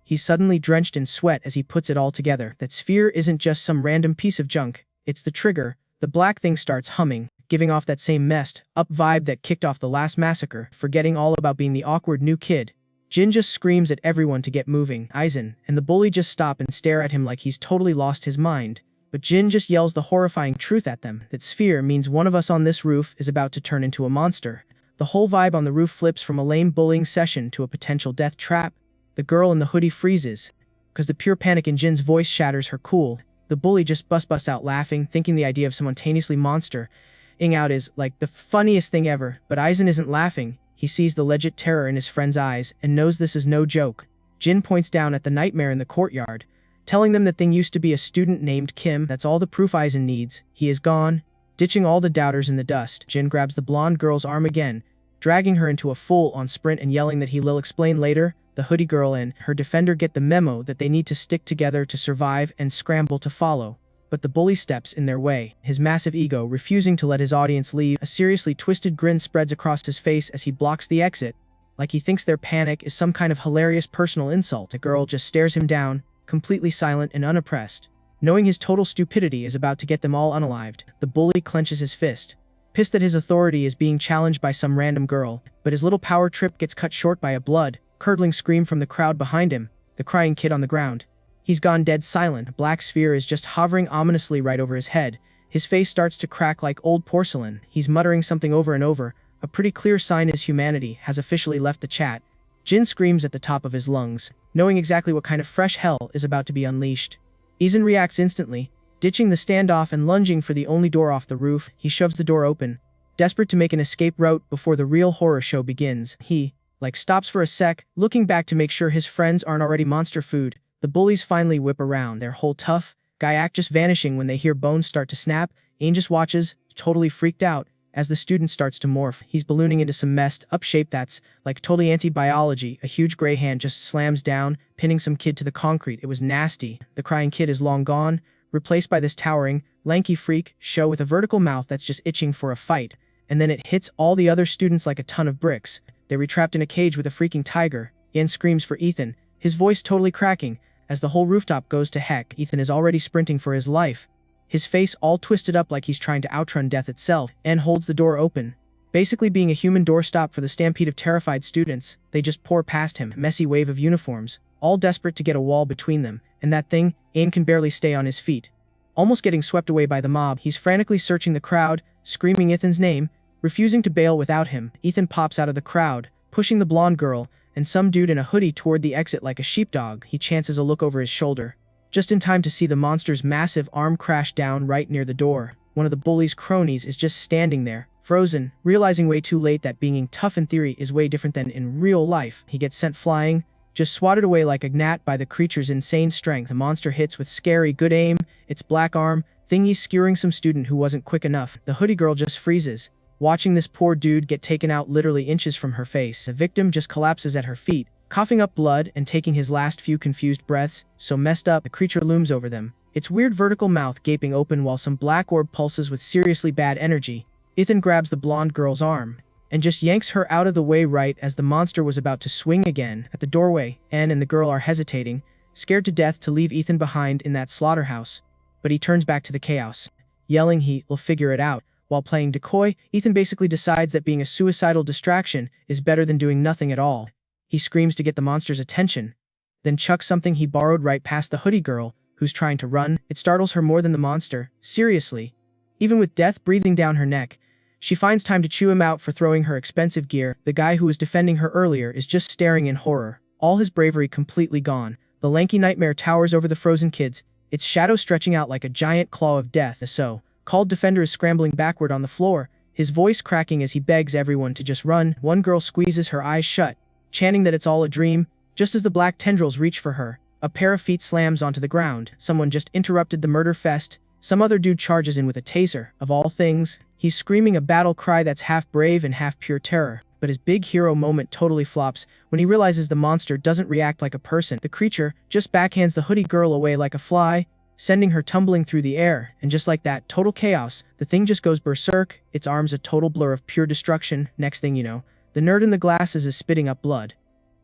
He's suddenly drenched in sweat as he puts it all together. That sphere isn't just some random piece of junk. It's the trigger. The black thing starts humming, giving off that same messed up vibe that kicked off the last massacre, forgetting all about being the awkward new kid. Jin just screams at everyone to get moving. Aizen and the bully just stop and stare at him like he's totally lost his mind. But Jin just yells the horrifying truth at them, that sphere means one of us on this roof is about to turn into a monster. The whole vibe on the roof flips from a lame bullying session to a potential death trap. The girl in the hoodie freezes, because the pure panic in Jin's voice shatters her cool. The bully just busts out laughing, thinking the idea of simultaneously monster-ing out is, like, the funniest thing ever. But Aizen isn't laughing. He sees the legit terror in his friend's eyes and knows this is no joke. Jin points down at the nightmare in the courtyard, telling them the thing used to be a student named Kim. That's all the proof Aizen needs. He is gone, ditching all the doubters in the dust. Jin grabs the blonde girl's arm again, dragging her into a full-on sprint and yelling that he'll explain later. The hoodie girl and her defender get the memo that they need to stick together to survive and scramble to follow. But the bully steps in their way, his massive ego refusing to let his audience leave. A seriously twisted grin spreads across his face as he blocks the exit, like he thinks their panic is some kind of hilarious personal insult. The girl just stares him down, completely silent and unoppressed, knowing his total stupidity is about to get them all unalived. The bully clenches his fist, pissed that his authority is being challenged by some random girl, but his little power trip gets cut short by a blood-curdling scream from the crowd behind him, the crying kid on the ground. He's gone dead silent. A black sphere is just hovering ominously right over his head. His face starts to crack like old porcelain. He's muttering something over and over, a pretty clear sign his humanity has officially left the chat. Jin screams at the top of his lungs, knowing exactly what kind of fresh hell is about to be unleashed. Aizen reacts instantly, ditching the standoff and lunging for the only door off the roof. He shoves the door open, desperate to make an escape route before the real horror show begins. He, stops for a sec, looking back to make sure his friends aren't already monster food. The bullies finally whip around, their whole tough guy act just vanishing when they hear bones start to snap. Ain just watches, totally freaked out, as the student starts to morph. He's ballooning into some messed up shape that's, totally anti-biology. A huge gray hand just slams down, pinning some kid to the concrete. It was nasty. The crying kid is long gone, replaced by this towering, lanky freak show with a vertical mouth that's just itching for a fight. And then it hits all the other students like a ton of bricks. They're retrapped in a cage with a freaking tiger. Ian screams for Ethan, his voice totally cracking. As the whole rooftop goes to heck, Ethan is already sprinting for his life, his face all twisted up like he's trying to outrun death itself, and holds the door open, basically being a human doorstop for the stampede of terrified students. They just pour past him, messy wave of uniforms, all desperate to get a wall between them, and that thing, Ain can barely stay on his feet. Almost getting swept away by the mob, he's frantically searching the crowd, screaming Ethan's name, refusing to bail without him. Ethan pops out of the crowd, pushing the blonde girl and some dude in a hoodie toward the exit like a sheepdog. He chances a look over his shoulder, just in time to see the monster's massive arm crash down right near the door. One of the bully's cronies is just standing there, frozen, realizing way too late that being tough in theory is way different than in real life. He gets sent flying, just swatted away like a gnat by the creature's insane strength. The monster hits with scary good aim, its black arm thingy skewering some student who wasn't quick enough. The hoodie girl just freezes, watching this poor dude get taken out literally inches from her face. The victim just collapses at her feet, coughing up blood and taking his last few confused breaths. So messed up, the creature looms over them, its weird vertical mouth gaping open while some black orb pulses with seriously bad energy. Ethan grabs the blonde girl's arm and just yanks her out of the way right as the monster was about to swing again. At the doorway, Anne and the girl are hesitating, scared to death to leave Ethan behind in that slaughterhouse. But he turns back to the chaos, yelling he'll figure it out. While playing decoy, Ethan basically decides that being a suicidal distraction is better than doing nothing at all. He screams to get the monster's attention, then chucks something he borrowed right past the hoodie girl, who's trying to run. It startles her more than the monster. Seriously. Even with death breathing down her neck, She finds time to chew him out for throwing her expensive gear. The guy who was defending her earlier is just staring in horror, all his bravery completely gone. The lanky nightmare towers over the frozen kids, its shadow stretching out like a giant claw of death. The so-called defender is scrambling backward on the floor, his voice cracking as he begs everyone to just run. One girl squeezes her eyes shut, chanting that it's all a dream. Just as the black tendrils reach for her, a pair of feet slams onto the ground. Someone just interrupted the murder fest. Some other dude charges in with a taser. Of all things, he's screaming a battle cry that's half brave and half pure terror. But his big hero moment totally flops when he realizes the monster doesn't react like a person. The creature just backhands the hoodie girl away like a fly, sending her tumbling through the air. And just like that, total chaos, the thing just goes berserk, its arms a total blur of pure destruction. Next thing you know, the nerd in the glasses is spitting up blood.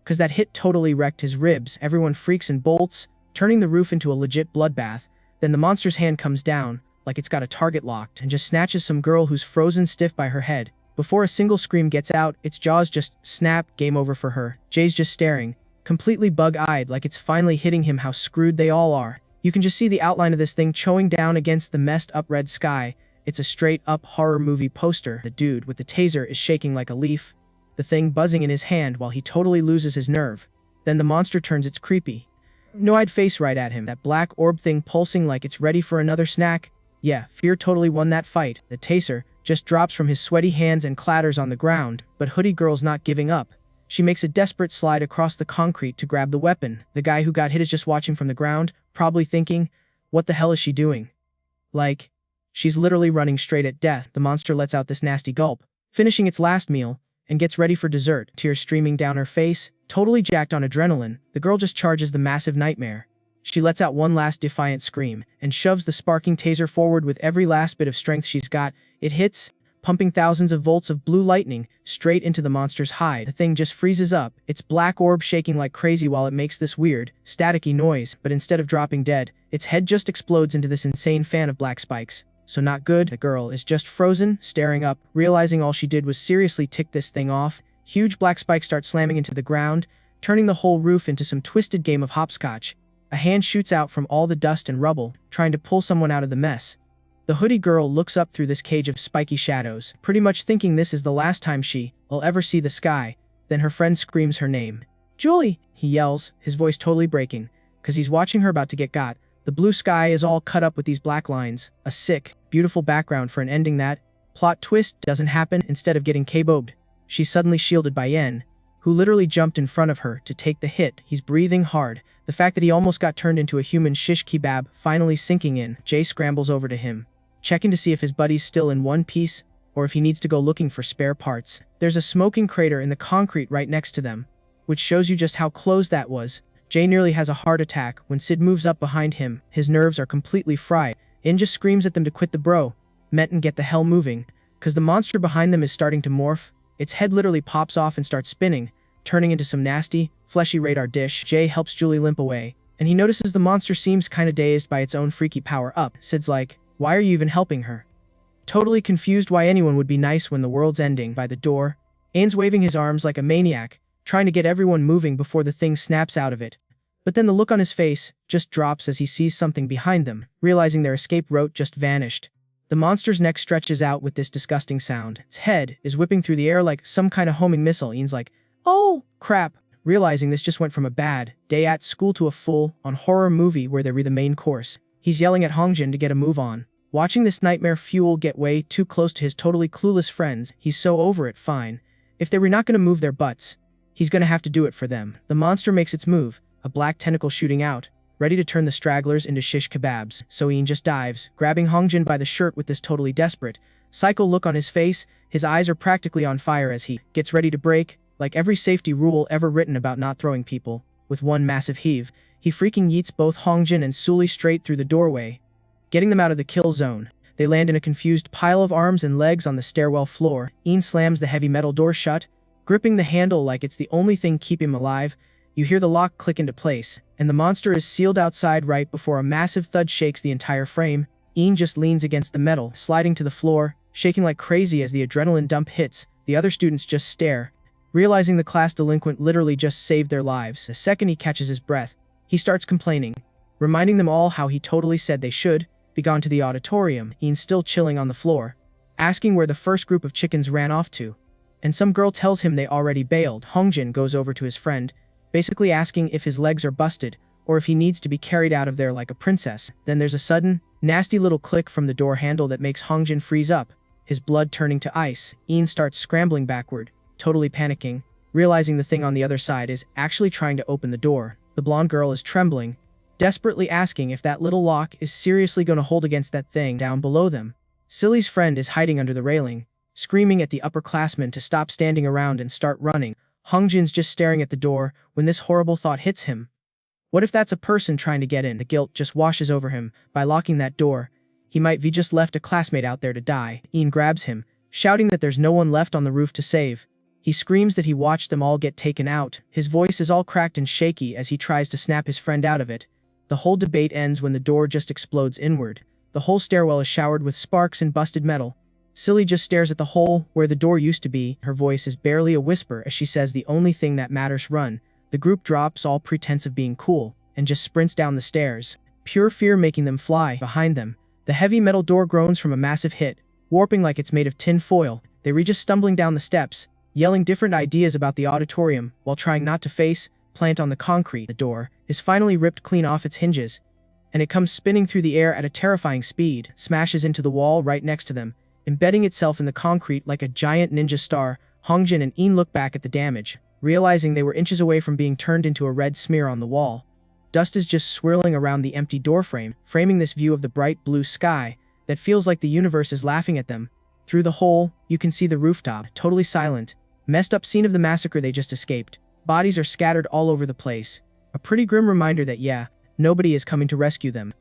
Cause that hit totally wrecked his ribs. Everyone freaks and bolts, turning the roof into a legit bloodbath. Then the monster's hand comes down, like it's got a target locked, and just snatches some girl who's frozen stiff by her head. Before a single scream gets out, its jaws just snap. Game over for her. Jay's just staring, completely bug-eyed, like it's finally hitting him how screwed they all are. You can just see the outline of this thing chowing down against the messed up red sky. It's a straight up horror movie poster. The dude with the taser is shaking like a leaf, the thing buzzing in his hand while he totally loses his nerve. Then the monster turns its creepy, no-eyed face right at him, that black orb thing pulsing like it's ready for another snack. Yeah, fear totally won that fight. The taser just drops from his sweaty hands and clatters on the ground, but hoodie girl's not giving up. She makes a desperate slide across the concrete to grab the weapon. The guy who got hit is just watching from the ground, probably thinking, what the hell is she doing? Like, she's literally running straight at death. The monster lets out this nasty gulp, finishing its last meal, and gets ready for dessert, tears streaming down her face, totally jacked on adrenaline. The girl just charges the massive nightmare. She lets out one last defiant scream, and shoves the sparking taser forward with every last bit of strength she's got. It hits, pumping thousands of volts of blue lightning straight into the monster's hide. The thing just freezes up, its black orb shaking like crazy while it makes this weird, staticky noise, but instead of dropping dead, its head just explodes into this insane fan of black spikes. So not good. The girl is just frozen, staring up, realizing all she did was seriously tick this thing off. Huge black spikes start slamming into the ground, turning the whole roof into some twisted game of hopscotch. A hand shoots out from all the dust and rubble, trying to pull someone out of the mess. The hoodie girl looks up through this cage of spiky shadows, pretty much thinking this is the last time she will ever see the sky. Then her friend screams her name. "Julie!" he yells, his voice totally breaking, cause he's watching her about to get got. The blue sky is all cut up with these black lines, a sick, beautiful background for an ending that, plot twist, doesn't happen. Instead of getting KO'd, she's suddenly shielded by Yen, who literally jumped in front of her to take the hit. He's breathing hard, the fact that he almost got turned into a human shish kebab finally sinking in. Jay scrambles over to him, checking to see if his buddy's still in one piece, or if he needs to go looking for spare parts. There's a smoking crater in the concrete right next to them, which shows you just how close that was. Jay nearly has a heart attack when Sid moves up behind him. His nerves are completely fried. In just screams at them to quit the bro, met and get the hell moving, cause the monster behind them is starting to morph. Its head literally pops off and starts spinning, turning into some nasty, fleshy radar dish. Jay helps Julie limp away, and he notices the monster seems kinda dazed by its own freaky power up. Sid's like, why are you even helping her? Totally confused why anyone would be nice when the world's ending. By the door, Ains waving his arms like a maniac, trying to get everyone moving before the thing snaps out of it. But then the look on his face just drops as he sees something behind them, realizing their escape route just vanished. The monster's neck stretches out with this disgusting sound. Its head is whipping through the air like some kind of homing missile. Ian's like, oh, crap, realizing this just went from a bad day at school to a full-on horror movie where they read the main course. He's yelling at Hongjin to get a move on. Watching this nightmare fuel get way too close to his totally clueless friends, he's so over it. Fine. If they were not going to move their butts, he's going to have to do it for them. The monster makes its move, a black tentacle shooting out, ready to turn the stragglers into shish kebabs. So Ian just dives, grabbing Hongjin by the shirt with this totally desperate, psycho look on his face. His eyes are practically on fire as he gets ready to break, like every safety rule ever written about not throwing people. With one massive heave, he freaking yeets both Hongjin and Suli straight through the doorway, getting them out of the kill zone. They land in a confused pile of arms and legs on the stairwell floor. Ian slams the heavy metal door shut, gripping the handle like it's the only thing keeping him alive. You hear the lock click into place, and the monster is sealed outside right before a massive thud shakes the entire frame. Ian just leans against the metal, sliding to the floor, shaking like crazy as the adrenaline dump hits. The other students just stare, realizing the class delinquent literally just saved their lives. The second he catches his breath, he starts complaining, reminding them all how he totally said they should be gone to the auditorium. Ian's still chilling on the floor, asking where the first group of chickens ran off to. And some girl tells him they already bailed. Hongjin goes over to his friend, basically asking if his legs are busted, or if he needs to be carried out of there like a princess. Then there's a sudden, nasty little click from the door handle that makes Hongjin freeze up, his blood turning to ice. Ian starts scrambling backward, totally panicking, realizing the thing on the other side is actually trying to open the door. The blonde girl is trembling, desperately asking if that little lock is seriously going to hold against that thing down below them. Silly's friend is hiding under the railing, screaming at the upperclassmen to stop standing around and start running. Hongjin's just staring at the door when this horrible thought hits him. What if that's a person trying to get in? The guilt just washes over him. By locking that door, he might have just left a classmate out there to die. Ian grabs him, shouting that there's no one left on the roof to save. He screams that he watched them all get taken out. His voice is all cracked and shaky as he tries to snap his friend out of it. The whole debate ends when the door just explodes inward. The whole stairwell is showered with sparks and busted metal. Silly just stares at the hole where the door used to be. Her voice is barely a whisper as she says the only thing that matters run. The group drops all pretense of being cool and just sprints down the stairs, pure fear making them fly behind them. The heavy metal door groans from a massive hit, warping like it's made of tin foil. They reach stumbling down the steps, yelling different ideas about the auditorium while trying not to plant on the concrete. The door is finally ripped clean off its hinges, and it comes spinning through the air at a terrifying speed, smashes into the wall right next to them, embedding itself in the concrete like a giant ninja star. Hongjin and Ian look back at the damage, realizing they were inches away from being turned into a red smear on the wall. Dust is just swirling around the empty doorframe, framing this view of the bright blue sky that feels like the universe is laughing at them. Through the hole, you can see the rooftop, totally silent, messed up scene of the massacre they just escaped. Bodies are scattered all over the place. A pretty grim reminder that nobody is coming to rescue them.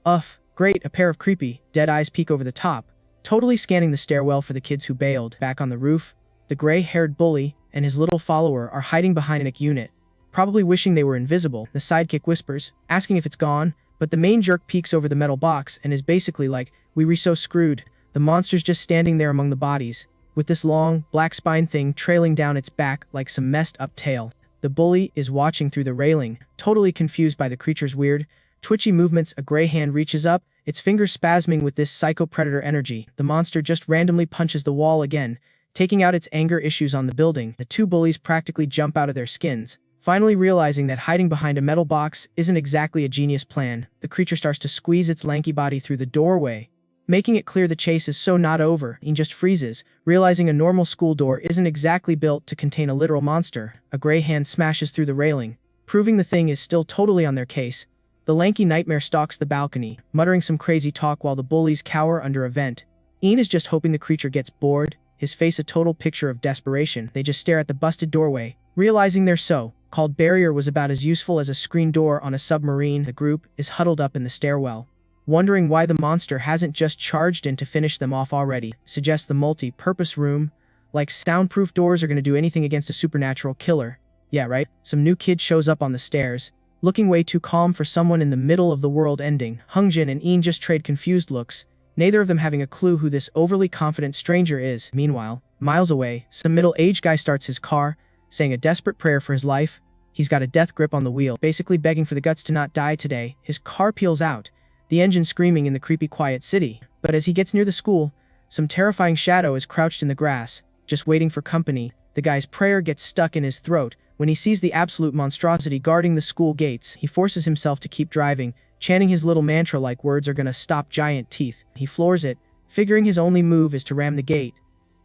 Great, a pair of creepy, dead eyes peek over the top, totally scanning the stairwell for the kids who bailed. Back on the roof, the gray-haired bully and his little follower are hiding behind an unit, probably wishing they were invisible. The sidekick whispers, asking if it's gone, but the main jerk peeks over the metal box and is basically like, "We so screwed." The monster's just standing there among the bodies, with this long, black spine thing trailing down its back like some messed up tail. The bully is watching through the railing, totally confused by the creature's weird, twitchy movements. A gray hand reaches up, its fingers spasming with this psycho-predator energy. The monster just randomly punches the wall again, taking out its anger issues on the building. The two bullies practically jump out of their skins, finally realizing that hiding behind a metal box isn't exactly a genius plan. The creature starts to squeeze its lanky body through the doorway, making it clear the chase is so not over. Ian just freezes, realizing a normal school door isn't exactly built to contain a literal monster. A gray hand smashes through the railing, proving the thing is still totally on their case. The lanky nightmare stalks the balcony, muttering some crazy talk while the bullies cower under a vent. Ian is just hoping the creature gets bored, his face a total picture of desperation. They just stare at the busted doorway, realizing their so-called barrier was about as useful as a screen door on a submarine. The group is huddled up in the stairwell, wondering why the monster hasn't just charged in to finish them off already. Suggests the multi-purpose room, like soundproof doors are gonna do anything against a supernatural killer. Yeah, right? Some new kid shows up on the stairs, looking way too calm for someone in the middle of the world ending. Hongjin and Ian just trade confused looks, neither of them having a clue who this overly confident stranger is. Meanwhile, miles away, some middle-aged guy starts his car, saying a desperate prayer for his life. He's got a death grip on the wheel, basically begging for the guts to not die today. His car peels out, the engine screaming in the creepy quiet city. But as he gets near the school, some terrifying shadow is crouched in the grass, just waiting for company. The guy's prayer gets stuck in his throat. When he sees the absolute monstrosity guarding the school gates, he forces himself to keep driving, chanting his little mantra like words are gonna stop giant teeth. He floors it, figuring his only move is to ram the gate.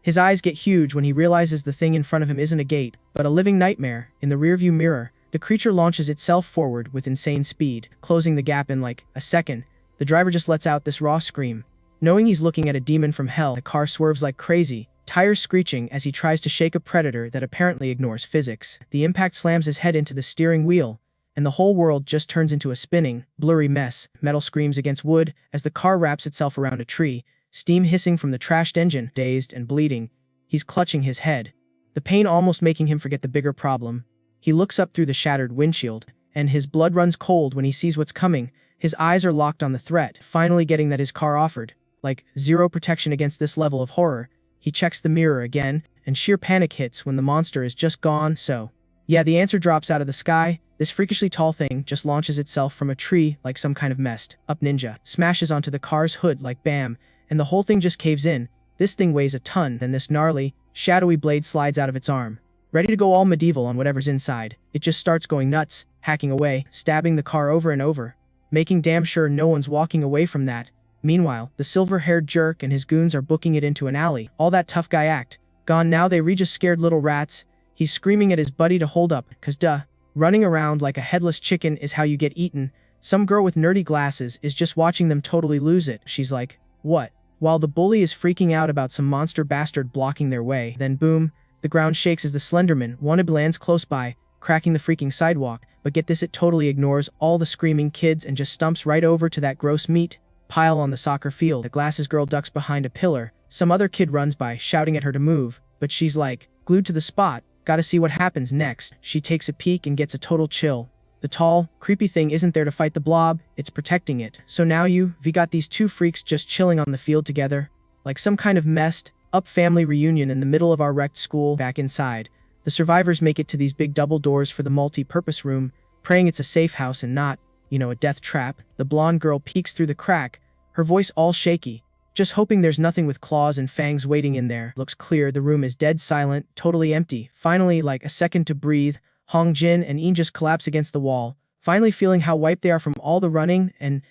His eyes get huge when he realizes the thing in front of him isn't a gate, but a living nightmare. In the rearview mirror, the creature launches itself forward with insane speed, closing the gap in like a second. The driver just lets out this raw scream. Knowing he's looking at a demon from hell, the car swerves like crazy, tires screeching as he tries to shake a predator that apparently ignores physics. The impact slams his head into the steering wheel, and the whole world just turns into a spinning, blurry mess. Metal screams against wood as the car wraps itself around a tree, steam hissing from the trashed engine. Dazed and bleeding, he's clutching his head, the pain almost making him forget the bigger problem. He looks up through the shattered windshield, and his blood runs cold when he sees what's coming. His eyes are locked on the threat, finally getting that his car offered, like, zero protection against this level of horror. He checks the mirror again, and sheer panic hits when the monster is just gone. So, yeah, the answer drops out of the sky. This freakishly tall thing just launches itself from a tree like some kind of messed up ninja, smashes onto the car's hood like bam, and the whole thing just caves in, This thing weighs a ton, then this gnarly, shadowy blade slides out of its arm. Ready to go all medieval on whatever's inside. It just starts going nuts, hacking away, stabbing the car over and over, making damn sure no one's walking away from that. Meanwhile, the silver-haired jerk and his goons are booking it into an alley. All that tough guy act. Gone now, they just scared little rats. He's screaming at his buddy to hold up, cause duh. Running around like a headless chicken is how you get eaten. Some girl with nerdy glasses is just watching them totally lose it. She's like, what? While the bully is freaking out about some monster bastard blocking their way, then boom, the ground shakes as the Slenderman wannabe lands close by, cracking the freaking sidewalk. But get this, it totally ignores all the screaming kids and just stumps right over to that gross meat pile on the soccer field. The glasses girl ducks behind a pillar. Some other kid runs by, shouting at her to move, but she's like, glued to the spot. Gotta see what happens next. She takes a peek and gets a total chill. The tall, creepy thing isn't there to fight the blob, it's protecting it. So now we got these two freaks just chilling on the field together, like some kind of messed up family reunion in the middle of our wrecked school. Back inside, the survivors make it to these big double doors for the multi-purpose room, praying it's a safe house and not, a death trap. The blonde girl peeks through the crack, her voice all shaky, just hoping there's nothing with claws and fangs waiting in there. Looks clear, the room is dead silent, totally empty. Finally, like a second to breathe, Hong Jin and Ian just collapse against the wall, finally feeling how wiped they are from all the running and,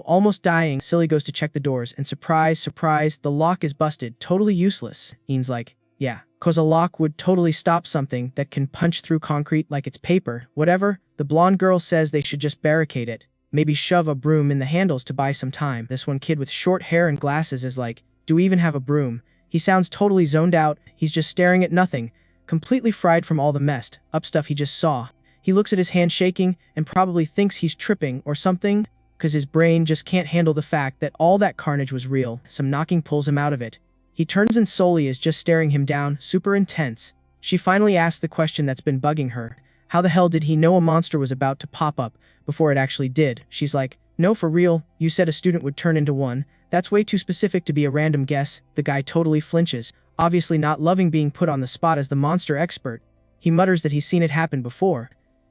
almost dying. Silly goes to check the doors, and surprise, surprise, the lock is busted, totally useless. Ian's like, yeah, cause a lock would totally stop something that can punch through concrete like it's paper. Whatever, the blonde girl says they should just barricade it. Maybe shove a broom in the handles to buy some time. This one kid with short hair and glasses is like, do we even have a broom? He sounds totally zoned out, he's just staring at nothing, completely fried from all the messed up stuff he just saw. He looks at his hand shaking and probably thinks he's tripping or something, cause his brain just can't handle the fact that all that carnage was real. Some knocking pulls him out of it. He turns and Soli is just staring him down, super intense. She finally asks the question that's been bugging her. How the hell did he know a monster was about to pop up before it actually did? She's like, no, for real, you said a student would turn into one. That's way too specific to be a random guess. The guy totally flinches, obviously not loving being put on the spot as the monster expert. He mutters that he's seen it happen before.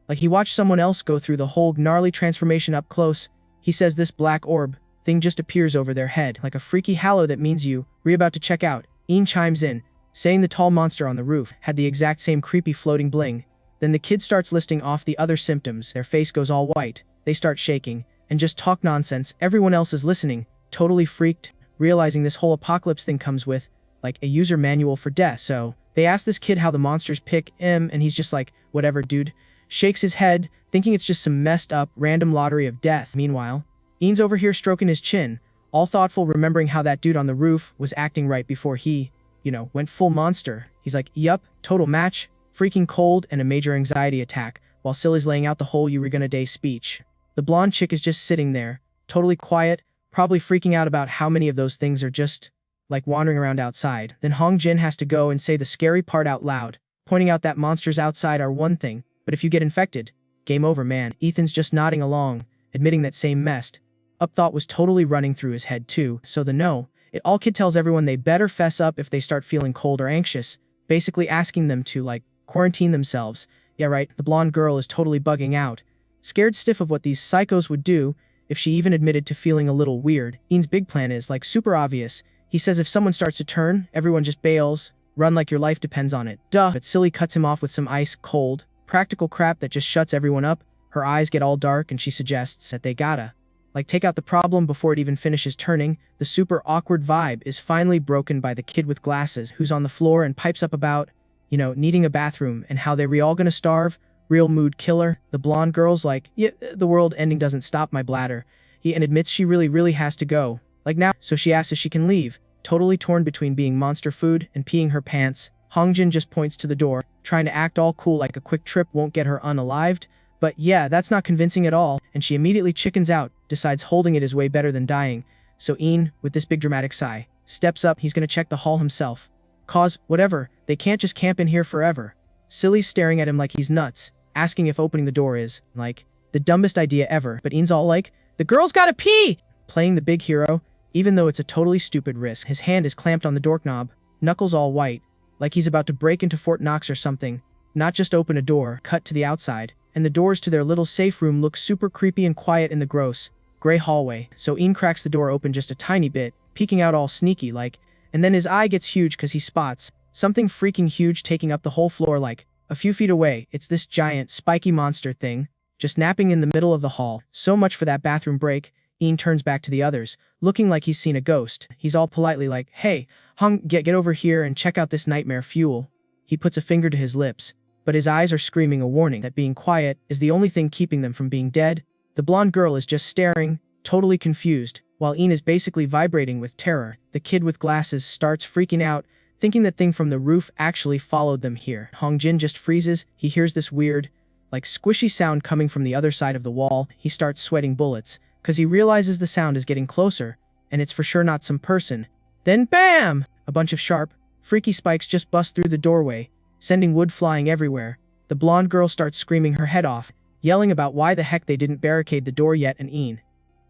Like he watched someone else go through the whole gnarly transformation up close. He says this black orb thing just appears over their head, like a freaky halo that means we're about to check out. Ian chimes in, saying the tall monster on the roof had the exact same creepy floating bling. Then the kid starts listing off the other symptoms. Their face goes all white, they start shaking, and just talk nonsense. Everyone else is listening, totally freaked, realizing this whole apocalypse thing comes with, like, a user manual for death. So they ask this kid how the monsters pick him, and he's just like, whatever dude, shakes his head, thinking it's just some messed up, random lottery of death. Meanwhile, Ian's over here stroking his chin, all thoughtful, remembering how that dude on the roof was acting right before he, went full monster. He's like, yup, total match. Freaking cold and a major anxiety attack, while Silly's laying out the whole "you were gonna day" speech. The blonde chick is just sitting there, totally quiet, probably freaking out about how many of those things are just, like, wandering around outside. Then Hong Jin has to go and say the scary part out loud, pointing out that monsters outside are one thing, but if you get infected, game over, man. Ethan's just nodding along, admitting that same messed up thought was totally running through his head too. So it all kid tells everyone they better fess up if they start feeling cold or anxious, basically asking them to, like, quarantine themselves. Yeah, right, the blonde girl is totally bugging out, scared stiff of what these psychos would do if she even admitted to feeling a little weird. Ian's big plan is, like, super obvious. He says if someone starts to turn, everyone just bails, run like your life depends on it. Duh. But Silly cuts him off with some ice cold, practical crap that just shuts everyone up. Her eyes get all dark and she suggests that they gotta, like, take out the problem before it even finishes turning. The super awkward vibe is finally broken by the kid with glasses who's on the floor and pipes up about, needing a bathroom and how they're all gonna starve. Real mood killer. The blonde girl's like, yeah, the world ending doesn't stop my bladder. And admits she really has to go. Like now. So she asks if she can leave, totally torn between being monster food and peeing her pants. Hongjin just points to the door, trying to act all cool like a quick trip won't get her unalived. But yeah, that's not convincing at all, and she immediately chickens out, decides holding it is way better than dying. So Ian, with this big dramatic sigh, steps up. He's gonna check the hall himself. Cause, whatever, they can't just camp in here forever. Silly's staring at him like he's nuts, asking if opening the door is, like, the dumbest idea ever. But Ian's all like, the girl's gotta pee! Playing the big hero, even though it's a totally stupid risk. His hand is clamped on the doorknob, knuckles all white, like he's about to break into Fort Knox or something, not just open a door. Cut to the outside, and the doors to their little safe room look super creepy and quiet in the gross, gray hallway. So Ian cracks the door open just a tiny bit, peeking out all sneaky like, And then his eye gets huge because he spots something freaking huge taking up the whole floor like a few feet away. It's this giant, spiky monster thing, just napping in the middle of the hall. So much for that bathroom break. Ian turns back to the others, looking like he's seen a ghost. He's all politely like, "Hey, Hung, get over here and check out this nightmare fuel." He puts a finger to his lips, but his eyes are screaming a warning that being quiet is the only thing keeping them from being dead. The blonde girl is just staring, totally confused, while Ian is basically vibrating with terror. The kid with glasses starts freaking out, thinking that thing from the roof actually followed them here. Hong Jin just freezes. He hears this weird, like squishy sound coming from the other side of the wall. He starts sweating bullets, because he realizes the sound is getting closer, and it's for sure not some person. Then BAM! A bunch of sharp, freaky spikes just bust through the doorway, sending wood flying everywhere. The blonde girl starts screaming her head off, yelling about why the heck they didn't barricade the door yet, and Ian,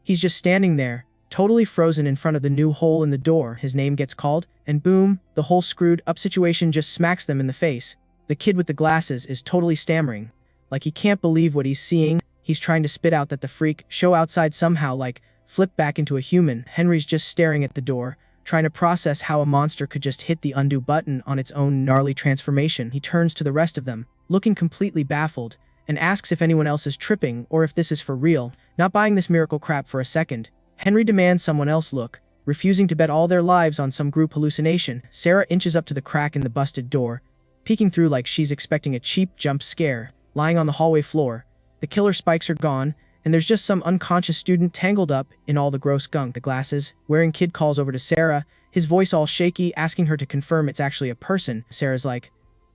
he's just standing there, totally frozen in front of the new hole in the door. His name gets called, and boom, the whole screwed up situation just smacks them in the face. The kid with the glasses is totally stammering, like he can't believe what he's seeing. He's trying to spit out that the freak show outside somehow like flipped back into a human. Henry's just staring at the door, trying to process how a monster could just hit the undo button on its own gnarly transformation. He turns to the rest of them, looking completely baffled, and asks if anyone else is tripping or if this is for real. Not buying this miracle crap for a second, Henry demands someone else look, refusing to bet all their lives on some group hallucination. Sarah inches up to the crack in the busted door, peeking through like she's expecting a cheap jump scare. Lying on the hallway floor, the killer spikes are gone, and there's just some unconscious student tangled up in all the gross gunk. The glasses wearing kid calls over to Sarah, his voice all shaky, asking her to confirm it's actually a person. Sarah's like,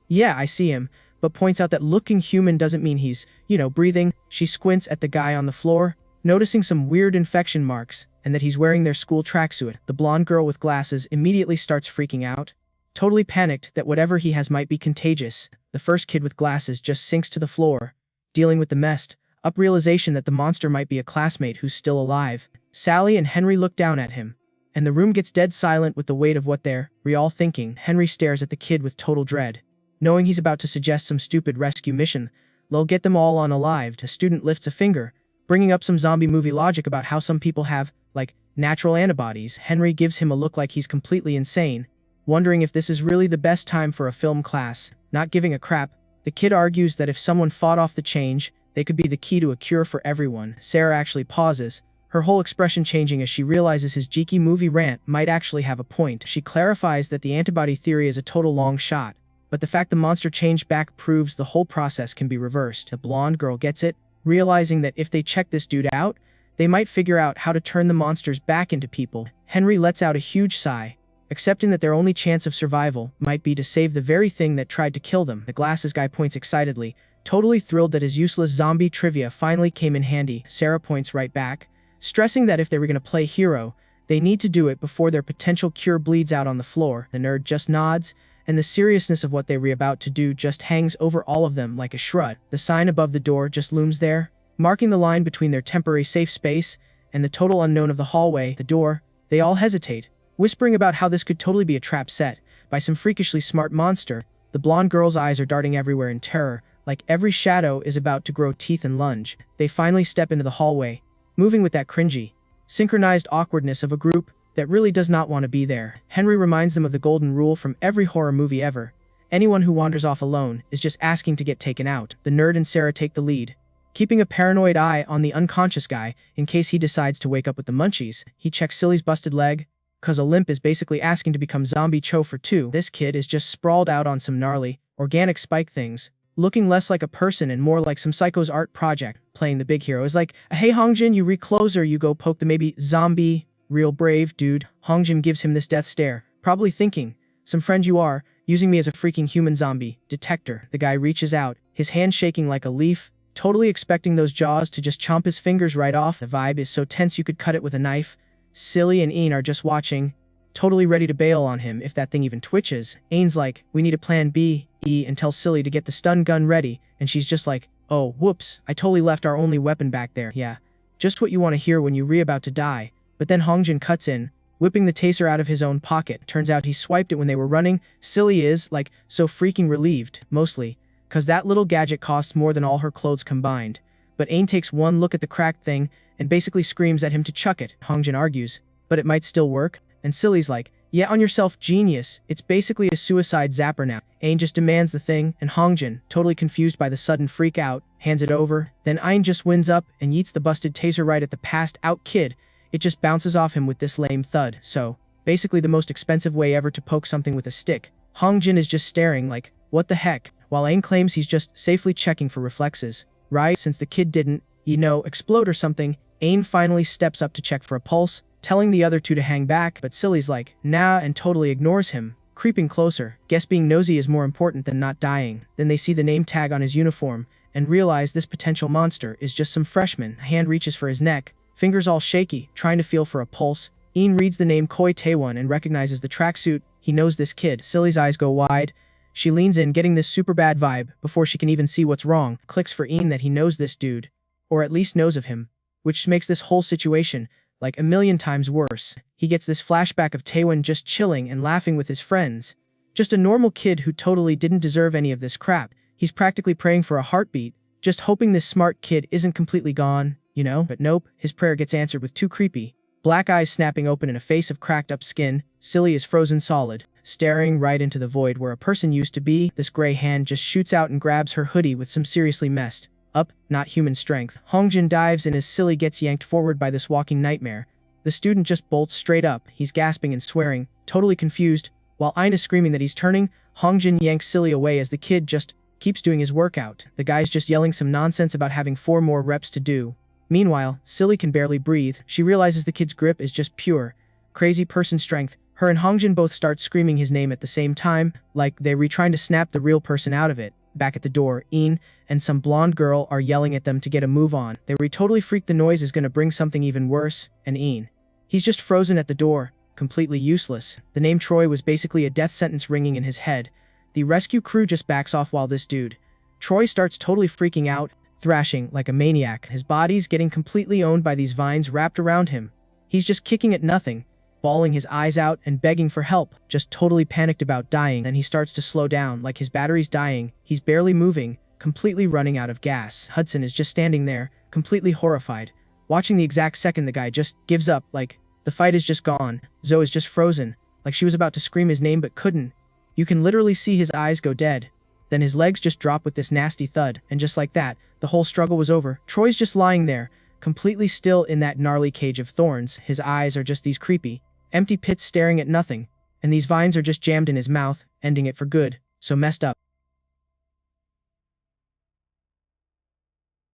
"Yeah, I see him," but points out that looking human doesn't mean he's, breathing. She squints at the guy on the floor, noticing some weird infection marks, and that he's wearing their school tracksuit. The blonde girl with glasses immediately starts freaking out, totally panicked that whatever he has might be contagious. The first kid with glasses just sinks to the floor, dealing with the messed up realization that the monster might be a classmate who's still alive. Sally and Henry look down at him, and the room gets dead silent with the weight of what they're all thinking. Henry stares at the kid with total dread, knowing he's about to suggest some stupid rescue mission that'll get them all unalived. A student lifts a finger, bringing up some zombie movie logic about how some people have, like, natural antibodies. Henry gives him a look like he's completely insane, wondering if this is really the best time for a film class. Not giving a crap, the kid argues that if someone fought off the change, they could be the key to a cure for everyone. Sarah actually pauses, her whole expression changing as she realizes his geeky movie rant might actually have a point. She clarifies that the antibody theory is a total long shot, but the fact the monster changed back proves the whole process can be reversed. The blonde girl gets it, realizing that if they check this dude out, they might figure out how to turn the monsters back into people. Henry lets out a huge sigh, accepting that their only chance of survival might be to save the very thing that tried to kill them. The glasses guy points excitedly, totally thrilled that his useless zombie trivia finally came in handy. Sarah points right back, stressing that if they were going to play hero, they need to do it before their potential cure bleeds out on the floor. The nerd just nods, and the seriousness of what they were about to do just hangs over all of them like a shroud. The sign above the door just looms there, marking the line between their temporary safe space and the total unknown of the hallway. The door, they all hesitate, whispering about how this could totally be a trap set by some freakishly smart monster. The blonde girl's eyes are darting everywhere in terror, like every shadow is about to grow teeth and lunge. They finally step into the hallway, moving with that cringy, synchronized awkwardness of a group that really does not want to be there. Henry reminds them of the golden rule from every horror movie ever: anyone who wanders off alone is just asking to get taken out. The nerd and Sarah take the lead, keeping a paranoid eye on the unconscious guy in case he decides to wake up with the munchies. He checks Silly's busted leg, cause a limp is basically asking to become zombie cho for two. This kid is just sprawled out on some gnarly, organic spike things, looking less like a person and more like some psycho's art project. Playing the big hero is like, "Hey Hongjin, you reach closer, you go poke the maybe zombie. Real brave, dude." Hongjin gives him this death stare, probably thinking, "Some friend you are, using me as a freaking human zombie detector." The guy reaches out, his hand shaking like a leaf, totally expecting those jaws to just chomp his fingers right off. The vibe is so tense you could cut it with a knife. Silly and Ian are just watching, totally ready to bail on him if that thing even twitches. Ian's like, "We need a plan B, E," and tells Silly to get the stun gun ready, and she's just like, "Oh, whoops, I totally left our only weapon back there." Yeah, just what you want to hear when you're about to die. But then Hongjin cuts in, whipping the taser out of his own pocket. Turns out he swiped it when they were running. Silly is, like, so freaking relieved, mostly, cause that little gadget costs more than all her clothes combined. But Ain takes one look at the cracked thing, and basically screams at him to chuck it. Hongjin argues, but it might still work, and Silly's like, Yeah, on yourself, genius. It's basically a suicide zapper now. Ain just demands the thing, and Hongjin, totally confused by the sudden freak out, hands it over. Then Ain just wins up and yeets the busted taser right at the passed out kid. It just bounces off him with this lame thud. So, basically the most expensive way ever to poke something with a stick. Hongjin is just staring like, what the heck, while Ain claims he's just safely checking for reflexes. Right, since the kid didn't, explode or something, Ain finally steps up to check for a pulse, telling the other two to hang back, but Silly's like, nah, and totally ignores him. Creeping closer, guess being nosy is more important than not dying. Then they see the name tag on his uniform, and realize this potential monster is just some freshman. A hand reaches for his neck, fingers all shaky, trying to feel for a pulse. Ian reads the name Koi Taewon and recognizes the tracksuit. He knows this kid. Silly's eyes go wide. She leans in, getting this super bad vibe, before she can even see what's wrong. Clicks for Ian that he knows this dude, or at least knows of him, which makes this whole situation like a million times worse. He gets this flashback of Taewon just chilling and laughing with his friends. Just a normal kid who totally didn't deserve any of this crap. He's practically praying for a heartbeat, just hoping this smart kid isn't completely gone, But nope, his prayer gets answered with two creepy black eyes snapping open and a face of cracked up skin. Silly is frozen solid, staring right into the void where a person used to be. This gray hand just shoots out and grabs her hoodie with some seriously messed up, not human strength. Hongjin dives in as Silly gets yanked forward by this walking nightmare. The student just bolts straight up. He's gasping and swearing, totally confused. While Aina is screaming that he's turning, Hongjin yanks Silly away as the kid just keeps doing his workout. The guy's just yelling some nonsense about having 4 more reps to do. Meanwhile, Silly can barely breathe. She realizes the kid's grip is just pure, crazy person strength. Her and Hongjin both start screaming his name at the same time, like they were trying to snap the real person out of it. Back at the door, Ian and some blonde girl are yelling at them to get a move on. They were totally freaked the noise is gonna bring something even worse, and Ian, he's just frozen at the door, completely useless. The name Troy was basically a death sentence ringing in his head. The rescue crew just backs off while this dude, Troy, starts totally freaking out, thrashing like a maniac. His body's getting completely owned by these vines wrapped around him. He's just kicking at nothing, bawling his eyes out and begging for help, just totally panicked about dying. Then he starts to slow down like his battery's dying. He's barely moving, completely running out of gas. Hudson is just standing there, completely horrified, watching the exact second the guy just gives up, like the fight is just gone. Zoe is just frozen, like she was about to scream his name but couldn't. You can literally see his eyes go dead. Then his legs just drop with this nasty thud, and just like that, the whole struggle was over. Troy's just lying there, completely still in that gnarly cage of thorns. His eyes are just these creepy, empty pits staring at nothing, and these vines are just jammed in his mouth, ending it for good. So messed up.